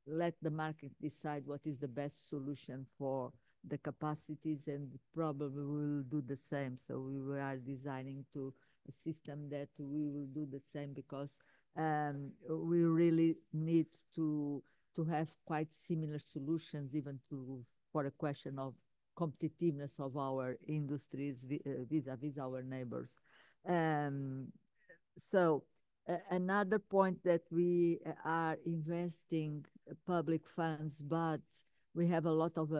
Let the market decide what is the best solution for the capacities, and probably we will do the same. So we are designing a system that we will do the same, because we really need to have quite similar solutions, even for a question of competitiveness of our industries vis-a-vis our neighbors. So another point that we are investing public funds, but we have a lot of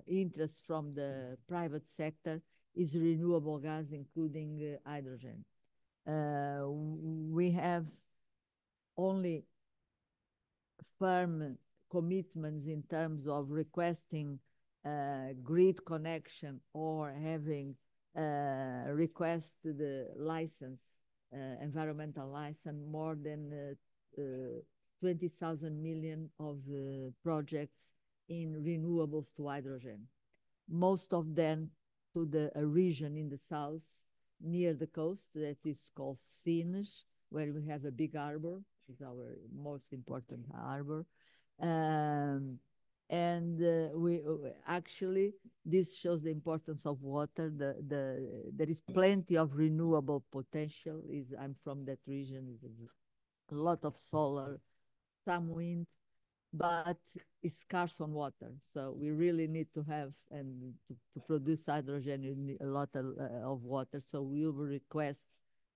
interest from the private sector, is renewable gas, including hydrogen. We have only firm commitments in terms of requesting grid connection or having requested the license, environmental license, more than 20,000 million of projects in renewables to hydrogen. Most of them to a region in the south near the coast that is called Sines, where we have a big harbor, which is our most important harbor. We actually, this shows the importance of water. There is plenty of renewable potential. I'm from that region. a lot of solar, some wind, but it's scarce on water. So we really need to have, and to produce hydrogen, you need a lot of water. So we will request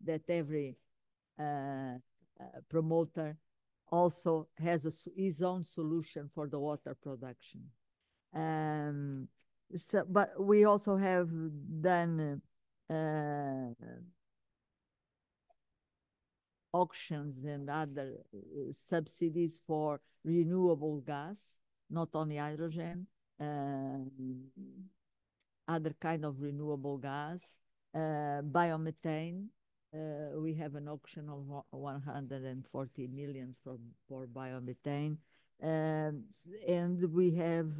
that every uh, promoter also has his own solution for the water production. Um, so, but we also have done auctions and other subsidies for renewable gas, not only hydrogen, um, other kind of renewable gas, biomethane. We have an auction of 140 million for biomethane. And we have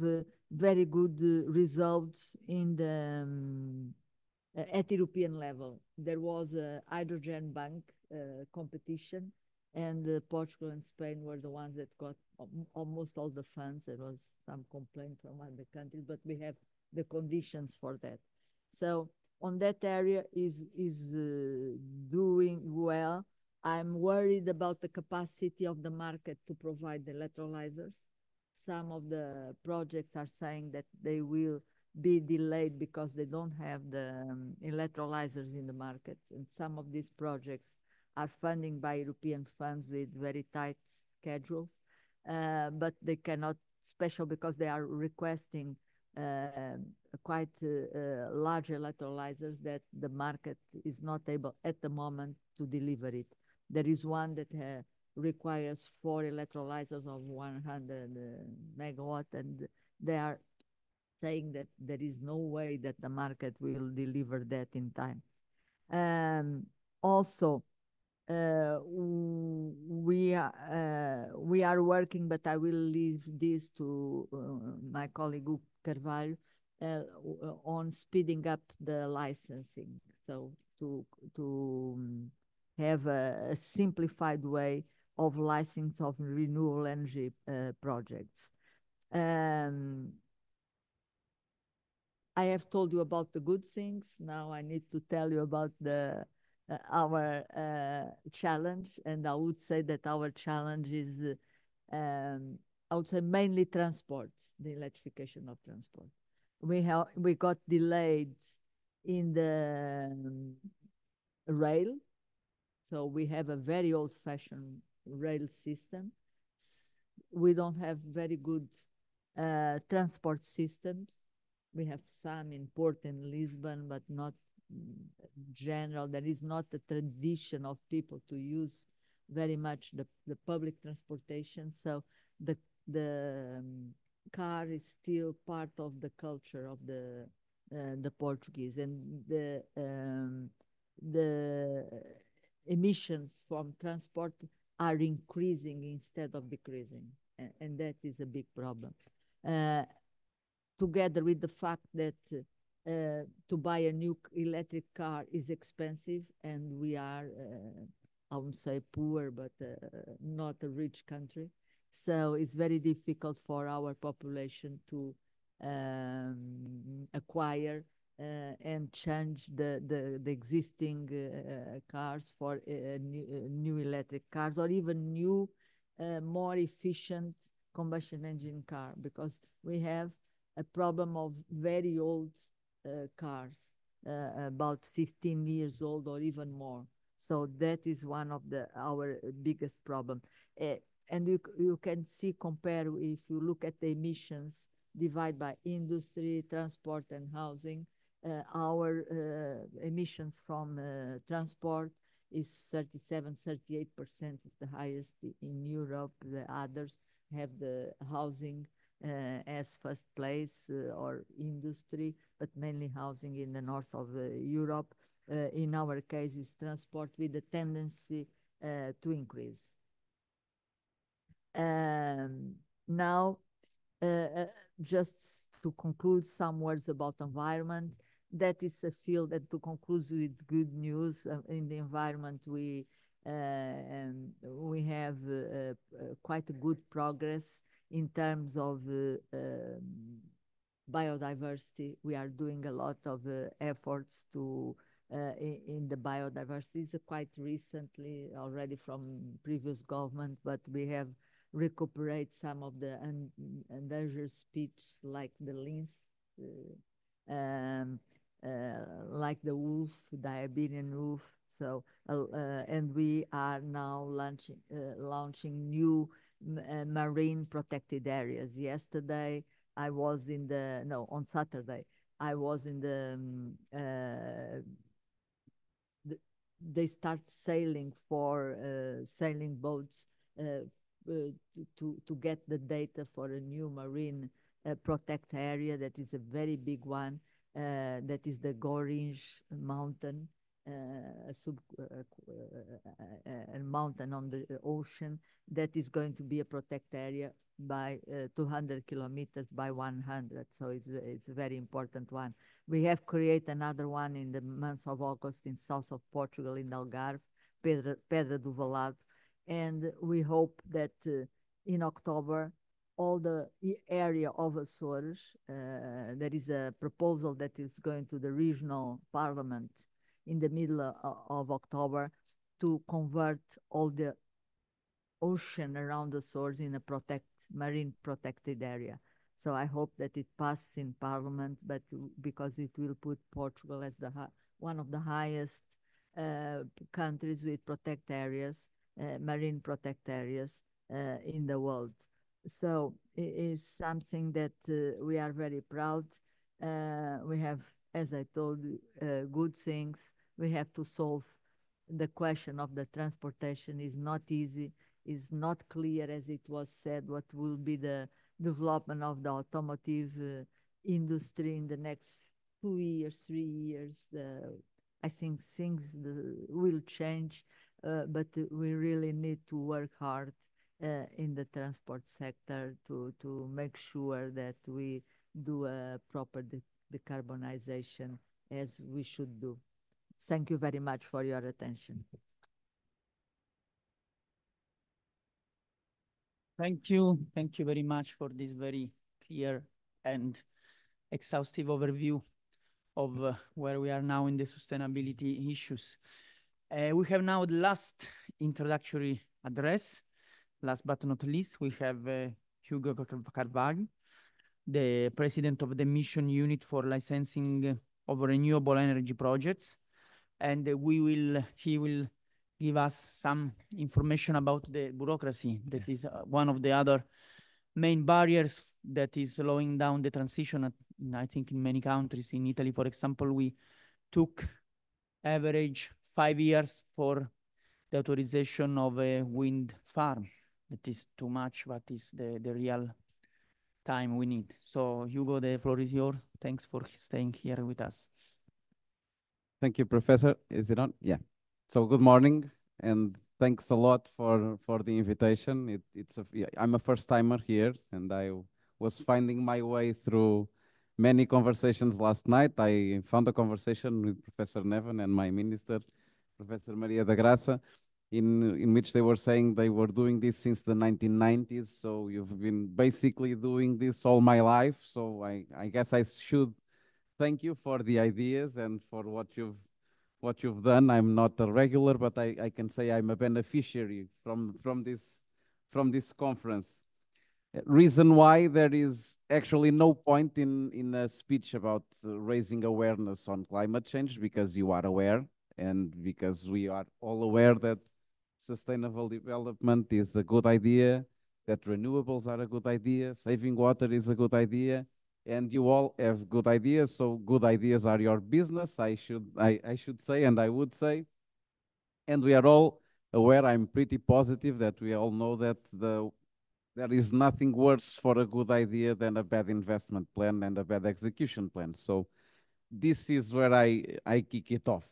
very good results in the at European level. There was a hydrogen bank competition, and Portugal and Spain were the ones that got almost all the funds. There was some complaint from other countries, but we have the conditions for that. So on that area is doing well. I'm worried about the capacity of the market to provide the electrolyzers. Some of the projects are saying that they will be delayed because they don't have the electrolyzers in the market. And some of these projects are funding by European funds with very tight schedules, but they cannot, special because they are requesting quite large electrolyzers that the market is not able at the moment to deliver it. There is one that requires 4 electrolyzers of 100 megawatt, and they are saying that there is no way that the market will deliver that in time. Also, we are working, but I will leave this to my colleague Carvalho on speeding up the licensing. So to have a simplified way of license of renewable energy projects. I have told you about the good things. Now I need to tell you about the our challenge, and I would say that our challenge is, I would say, mainly transport, the electrification of transport. We got delayed in the rail, so we have a very old-fashioned rail system. We don't have very good transport systems. We have some in Port and Lisbon, but not general. There is not a tradition of people to use very much the public transportation. So the car is still part of the culture of the Portuguese, and the emissions from transport are increasing instead of decreasing, and that is a big problem. Together with the fact that to buy a new electric car is expensive, and we are, I wouldn't say poor, but not a rich country. So it's very difficult for our population to acquire and change the existing cars for new electric cars, or even new, more efficient combustion engine car, because we have a problem of very old cars, about 15 years old or even more. So that is one of our biggest problem. And you can see, compare, if you look at the emissions, divide by industry, transport, and housing, our emissions from transport is 37, 38%, is the highest in Europe. The others have the housing as first place, or industry, but mainly housing in the north of Europe. In our case, is transport with a tendency to increase. Now, just to conclude, some words about environment. That is a field that, to conclude with good news, in the environment, we have quite a good progress in terms of biodiversity. We are doing a lot of efforts to in the biodiversity. It's quite recently already from previous government, but we have recuperate some of the endangered species like the lynx, um, like the wolf, the Iberian wolf. So, and we are now launching new marine protected areas. Yesterday, I was in the, no, on Saturday, I was in they start sailing for sailing boats to get the data for a new marine protect area that is a very big one. That is the Gorinj mountain, a mountain on the ocean that is going to be a protect area by 200 kilometers by 100. So it's a very important one. We have created another one in the month of August in south of Portugal in Algarve, Pedra do Valado, and we hope that in October all the area of Açores, there is a proposal that is going to the regional parliament in the middle of October to convert all the ocean around the Açores in a marine protected area. So I hope that it passes in Parliament, but because it will put Portugal as one of the highest countries with protect areas, marine protect areas in the world. So it is something that we are very proud. We have, as I told you, good things. We have to solve the question of the transportation is not easy, is not clear as it was said what will be the development of the automotive industry in the next 2 years, 3 years. I think things will change, but we really need to work hard in the transport sector to make sure that we do a proper decarbonization as we should do. Thank you very much for your attention. Thank you. Thank you very much for this very clear and exhaustive overview of where we are now in the sustainability issues. We have now the last introductory address. Last but not least, we have Hugo Carvalho, the president of the Mission Unit for Licensing of Renewable Energy Projects. And he will give us some information about the bureaucracy that is one of the other main barriers that is slowing down the transition. I think in many countries, in Italy, for example, we took average 5 years for the authorization of a wind farm. That is too much, but is the real time we need. So Hugo, the floor is yours. Thanks for staying here with us. Thank you, Professor. Is it on? Yeah. So good morning, and thanks a lot for the invitation. I'm a first timer here, and I was finding my way through many conversations last night. I found a conversation with Professor Neven and my minister, Professor Maria da Graça, in which they were saying they were doing this since the 1990s. So you've been basically doing this all my life. So I guess I should thank you for the ideas and for what you've done. I'm not a regular, but I can say I'm a beneficiary from this conference. Reason why there is actually no point in a speech about raising awareness on climate change, because you are aware, and because we are all aware that sustainable development is a good idea, that renewables are a good idea, saving water is a good idea, and you all have good ideas. So good ideas are your business, I should say, and I would say. And we are all aware, I'm pretty positive that we all know that there is nothing worse for a good idea than a bad investment plan and a bad execution plan. So this is where I kick it off.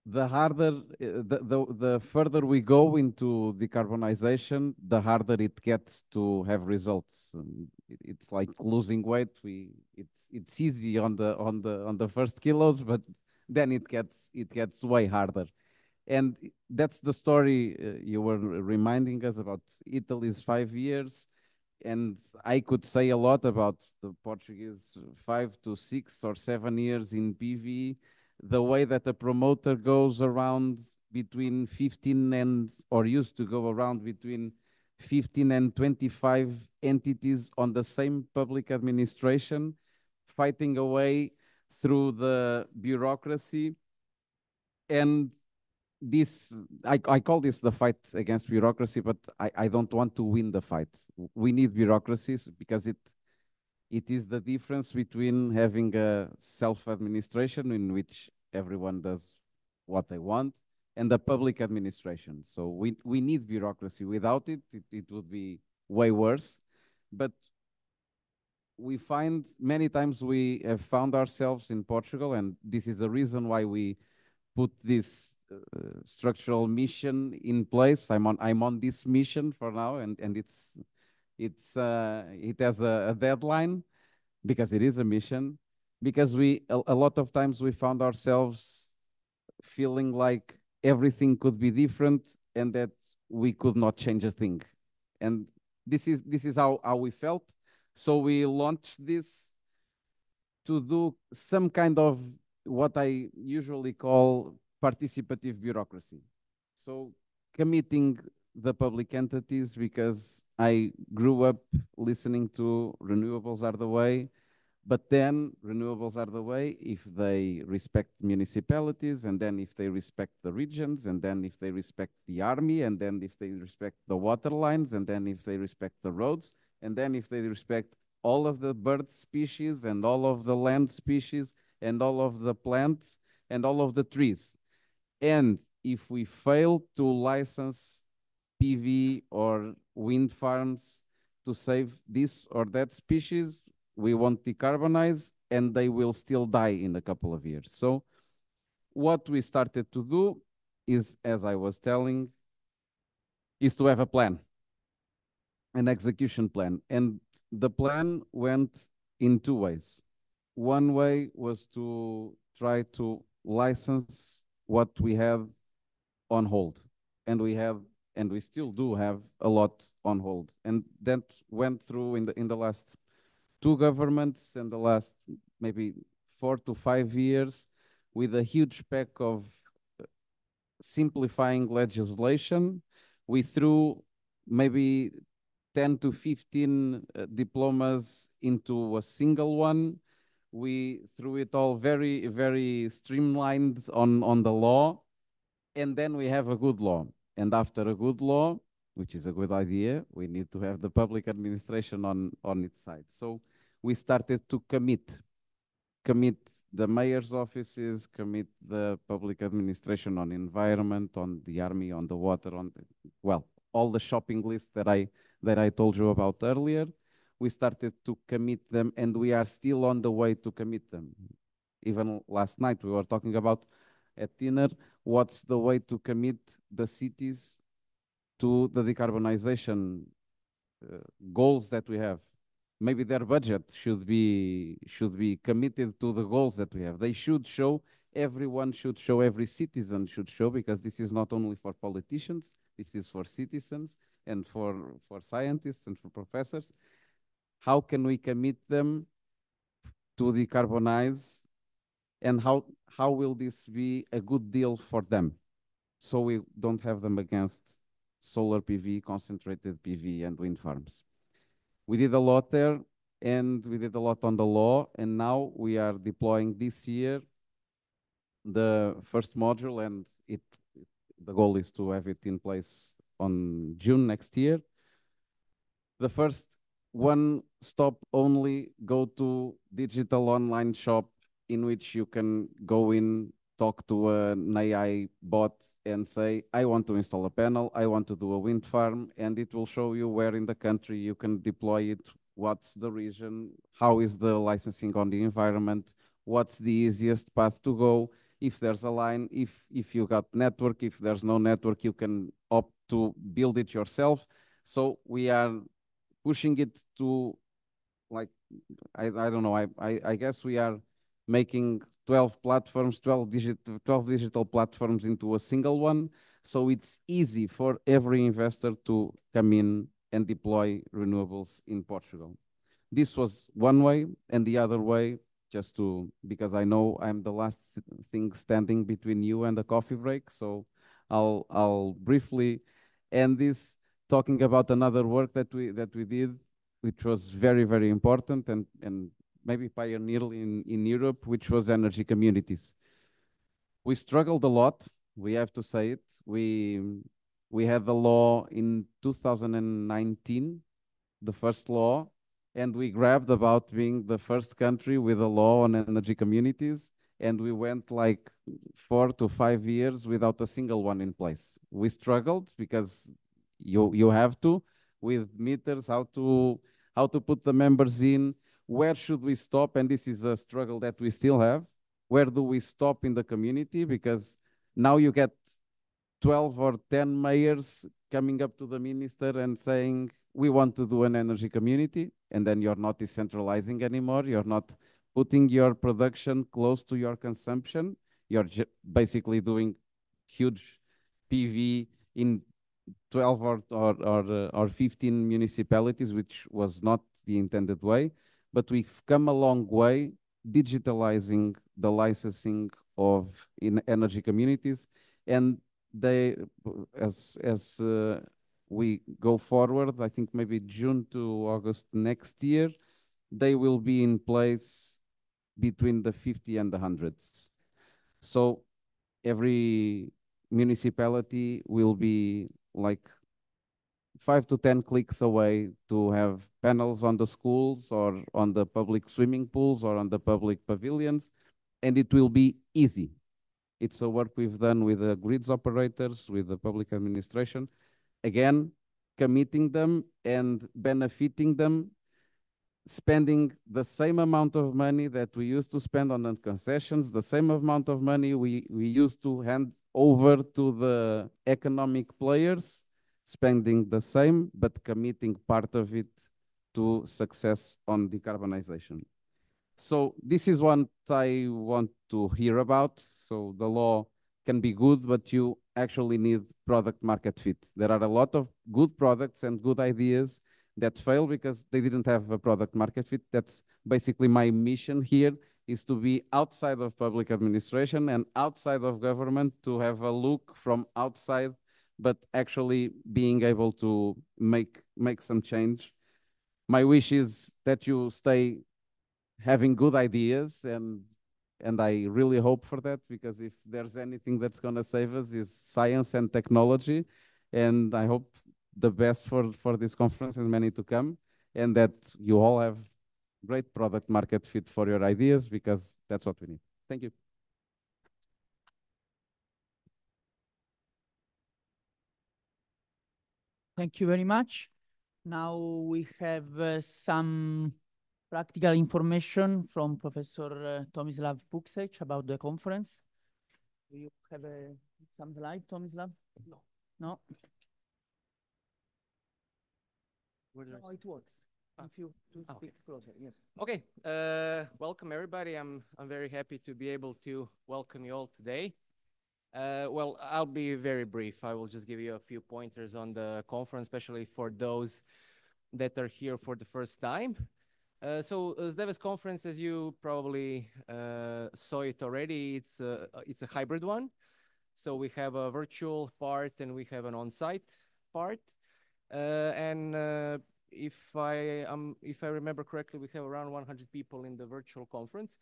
The harder, the further we go into decarbonization, the harder it gets to have results. It's like losing weight. It's easy on the first kilos, but then it gets way harder. And that's the story you were reminding us about. Italy's 5 years. and I could say a lot about the Portuguese 5 to 6 or 7 years in PV, the way that a promoter goes around between 15 and, or used to go around between 15 and 25 entities on the same public administration, fighting away through the bureaucracy. And this, I call this the fight against bureaucracy, but I don't want to win the fight. We need bureaucracies because it is the difference between having a self-administration in which everyone does what they want and a public administration. So we need bureaucracy. Without it, it would be way worse. But we find many times we have found ourselves in Portugal, and this is the reason why we put this structural mission in place. I'm on this mission for now, and it has a deadline because it is a mission. Because a lot of times we found ourselves feeling like everything could be different and that we could not change a thing, and this is how we felt. So we launched this to do some kind of what I usually call participative bureaucracy. So committing the public entities, because I grew up listening to renewables are the way, but then renewables are the way if they respect municipalities, and then if they respect the regions, and then if they respect the army, and then if they respect the water lines, and then if they respect the roads, and then if they respect all of the bird species and all of the land species and all of the plants and all of the trees. And if we fail to license PV or wind farms to save this or that species, we won't decarbonize and they will still die in a couple of years. So what we started to do is, as I was telling, is to have a plan, an execution plan. And the plan went in two ways. One way was to try to license what we had on hold. And we still do have a lot on hold. And that went through in the last two governments and the last maybe 4 to 5 years with a huge pack of simplifying legislation. We threw maybe 10 to 15 diplomas into a single one. We threw it all very, very streamlined on the law. And then we have a good law. And after a good law, which is a good idea, we need to have the public administration on its side. So we started to commit the mayor's offices, commit the public administration on environment, on the army, on the water, well, all the shopping list that I told you about earlier. We started to commit them, and we are still on the way to commit them. Even last night we were talking about at dinner, what's the way to commit the cities to the decarbonization goals that we have. Maybe their budget should be committed to the goals that we have. They should show, everyone should show, every citizen should show, because this is not only for politicians, this is for citizens and for scientists and for professors. How can we commit them to decarbonize, and how will this be a good deal for them? So we don't have them against solar PV, concentrated PV, and wind farms. We did a lot there, and we did a lot on the law, and now we are deploying this year the first module, and the goal is to have it in place on June next year. The first one-stop only go-to digital online shop in which you can go in, talk to an AI bot and say, I want to install a panel, I want to do a wind farm, and it will show you where in the country you can deploy it, what's the region, how is the licensing on the environment, what's the easiest path to go, if there's a line, if you got network, if there's no network, you can opt to build it yourself. So we are pushing it to, like, I don't know, I guess we are making 12 platforms, 12 digital platforms into a single one. So it's easy for every investor to come in and deploy renewables in Portugal. This was one way, and the other way, just to, because I know I'm the last thing standing between you and the coffee break, so I'll briefly end this talking about another work that we did, which was very, very important and maybe pioneer in Europe, which was energy communities. We struggled a lot, we have to say it. We had the law in 2019, the first law, and we grabbed about being the first country with a law on energy communities, and we went like 4 to 5 years without a single one in place. We struggled because you have to, with meters, how to put the members in, where should we stop, and this is a struggle that we still have. Where do we stop in the community? Because now you get 12 or 10 mayors coming up to the minister and saying, we want to do an energy community, and then you're not decentralizing anymore. You're not putting your production close to your consumption. You're basically doing huge PV in 12 or 15 municipalities, which was not the intended way. But we've come a long way digitalizing the licensing of in energy communities, and they, as we go forward, I think maybe June to August next year, they will be in place between the 50 and the hundreds. So every municipality will be like 5 to 10 clicks away to have panels on the schools or on the public swimming pools or on the public pavilions, and it will be easy. It's a work we've done with the grids operators, with the public administration, again, committing them and benefiting them, spending the same amount of money that we used to spend on the concessions, the same amount of money we used to hand over to the economic players, spending the same, but committing part of it to success on decarbonization. So this is what I want to hear about. So the law can be good, but you actually need product market fit. There are a lot of good products and good ideas that fail because they didn't have a product market fit. That's basically my mission here, is to be outside of public administration and outside of government, to have a look from outside, but actually being able to make some change. My wish is that you stay having good ideas, and I really hope for that, because if there's anything that's going to save us is science and technology, and I hope the best for this conference and many to come, and that you all have great product market fit for your ideas, because that's what we need. Thank you. Thank you very much. Now we have some practical information from Professor Tomislav Puksec about the conference. Do you have some slide, Tomislav? No. No? No, it works. If you speak closer, yes. Okay, welcome everybody. I'm very happy to be able to welcome you all today. Well, I'll be very brief. I will just give you a few pointers on the conference, especially for those that are here for the first time. So SDEWES conference, as you probably saw it already, it's a hybrid one. So we have a virtual part and we have an on-site part. If I remember correctly, we have around 100 people in the virtual conference.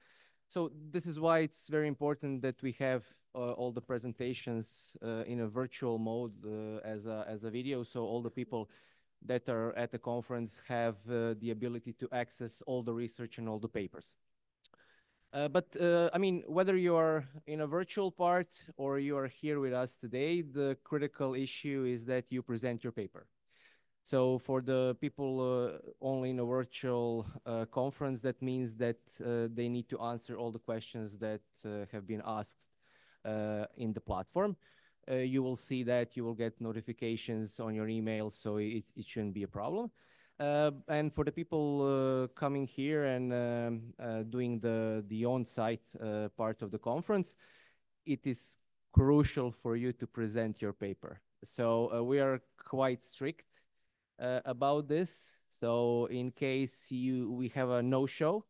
So this is why it's very important that we have all the presentations in a virtual mode as a video, so all the people that are at the conference have the ability to access all the research and all the papers. I mean, whether you are in a virtual part or you are here with us today, the critical issue is that you present your paper. So for the people only in a virtual conference, that means that they need to answer all the questions that have been asked in the platform. You will see that, you will get notifications on your email, so it shouldn't be a problem. And for the people coming here and doing the on-site part of the conference, it is crucial for you to present your paper. So we are quite strict about this. So in case we have a no-show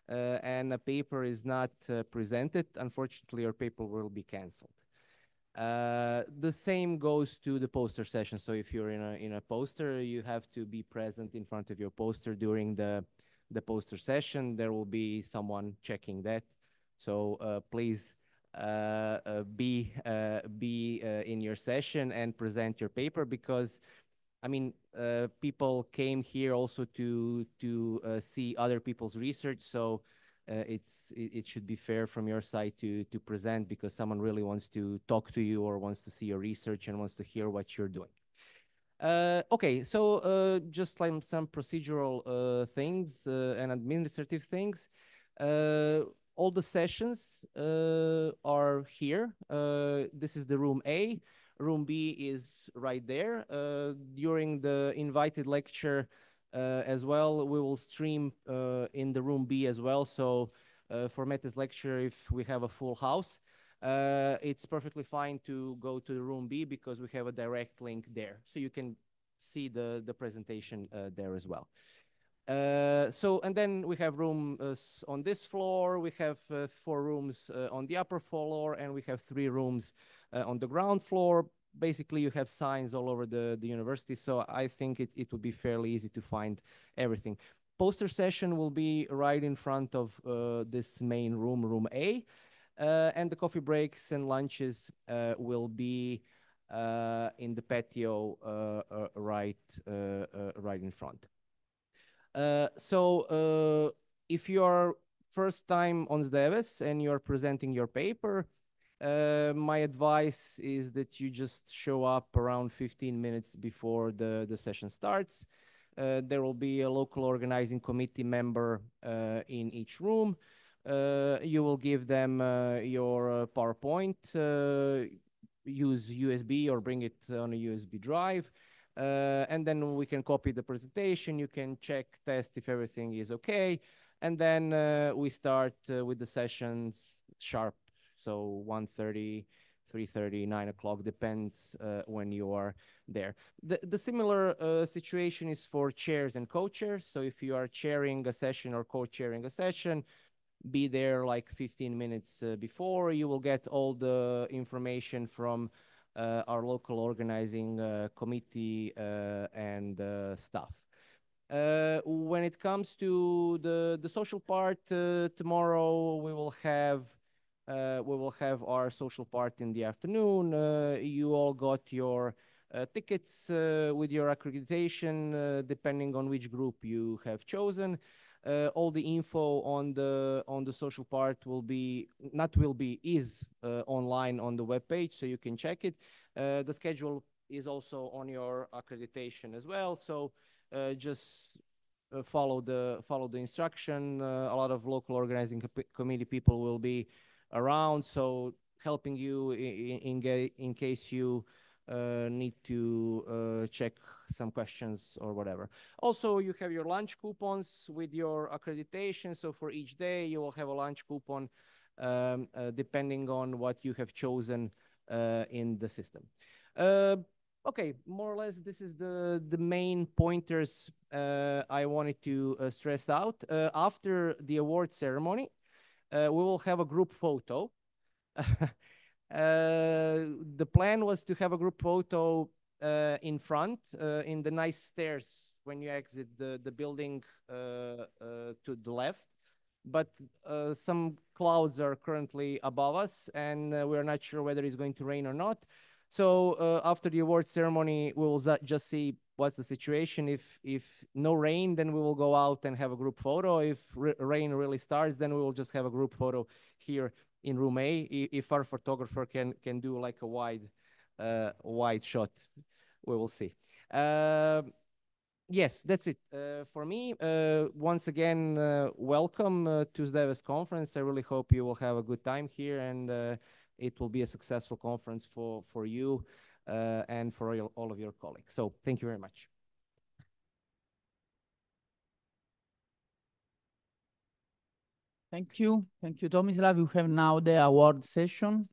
and a paper is not presented, unfortunately, your paper will be canceled. The same goes to the poster session. So if you're in a poster, you have to be present in front of your poster during the poster session. There will be someone checking that. So please be in your session and present your paper, because I mean, people came here also to see other people's research. So it should be fair from your side to present, because someone really wants to talk to you or wants to see your research and wants to hear what you're doing. Okay, so just like some procedural things and administrative things. All the sessions are here. This is the room A. Room B is right there. During the invited lecture as well, we will stream in the room B as well. So for Mete's lecture, if we have a full house, it's perfectly fine to go to the room B, because we have a direct link there. So you can see the presentation there as well. So, and then we have room on this floor. We have 4 rooms on the upper floor, and we have 3 rooms on the ground floor. Basically, you have signs all over the university, so I think it would be fairly easy to find everything. Poster session will be right in front of this main room, room A, and the coffee breaks and lunches will be in the patio right in front. So if you are first time on SDEWES and you're presenting your paper, my advice is that you just show up around 15 minutes before the session starts. There will be a local organizing committee member in each room. You will give them your PowerPoint, use USB or bring it on a USB drive. And then we can copy the presentation. You can check, test if everything is okay. And then we start with the sessions sharp. So 1:30, 3:30, 9 o'clock, depends when you are there. The similar situation is for chairs and co-chairs. So if you are chairing a session or co-chairing a session, be there like 15 minutes before. You will get all the information from our local organizing committee and staff. When it comes to the social part, tomorrow we will have our social part in the afternoon. You all got your tickets with your accreditation, depending on which group you have chosen. All the info on the social part is online on the webpage, so you can check it. The schedule is also on your accreditation as well. So just follow the instruction. A lot of local organizing committee people will be around, so helping you in case you need to check some questions or whatever. Also, you have your lunch coupons with your accreditation. So for each day, you will have a lunch coupon depending on what you have chosen in the system. Okay, more or less, this is the main pointers I wanted to stress out. After the award ceremony, we will have a group photo. The plan was to have a group photo in front, in the nice stairs when you exit the building to the left. But some clouds are currently above us, and we're not sure whether it's going to rain or not. So after the award ceremony, we will just see what's the situation. If no rain, then we will go out and have a group photo. If rain really starts, then we will just have a group photo here in room A. If our photographer can do like a wide shot, we will see. Yes, that's it for me. Once again, welcome to SDEWES conference. I really hope you will have a good time here, and it will be a successful conference for you and for all of your colleagues. So thank you very much. Thank you, Tomislav. We have now the award session.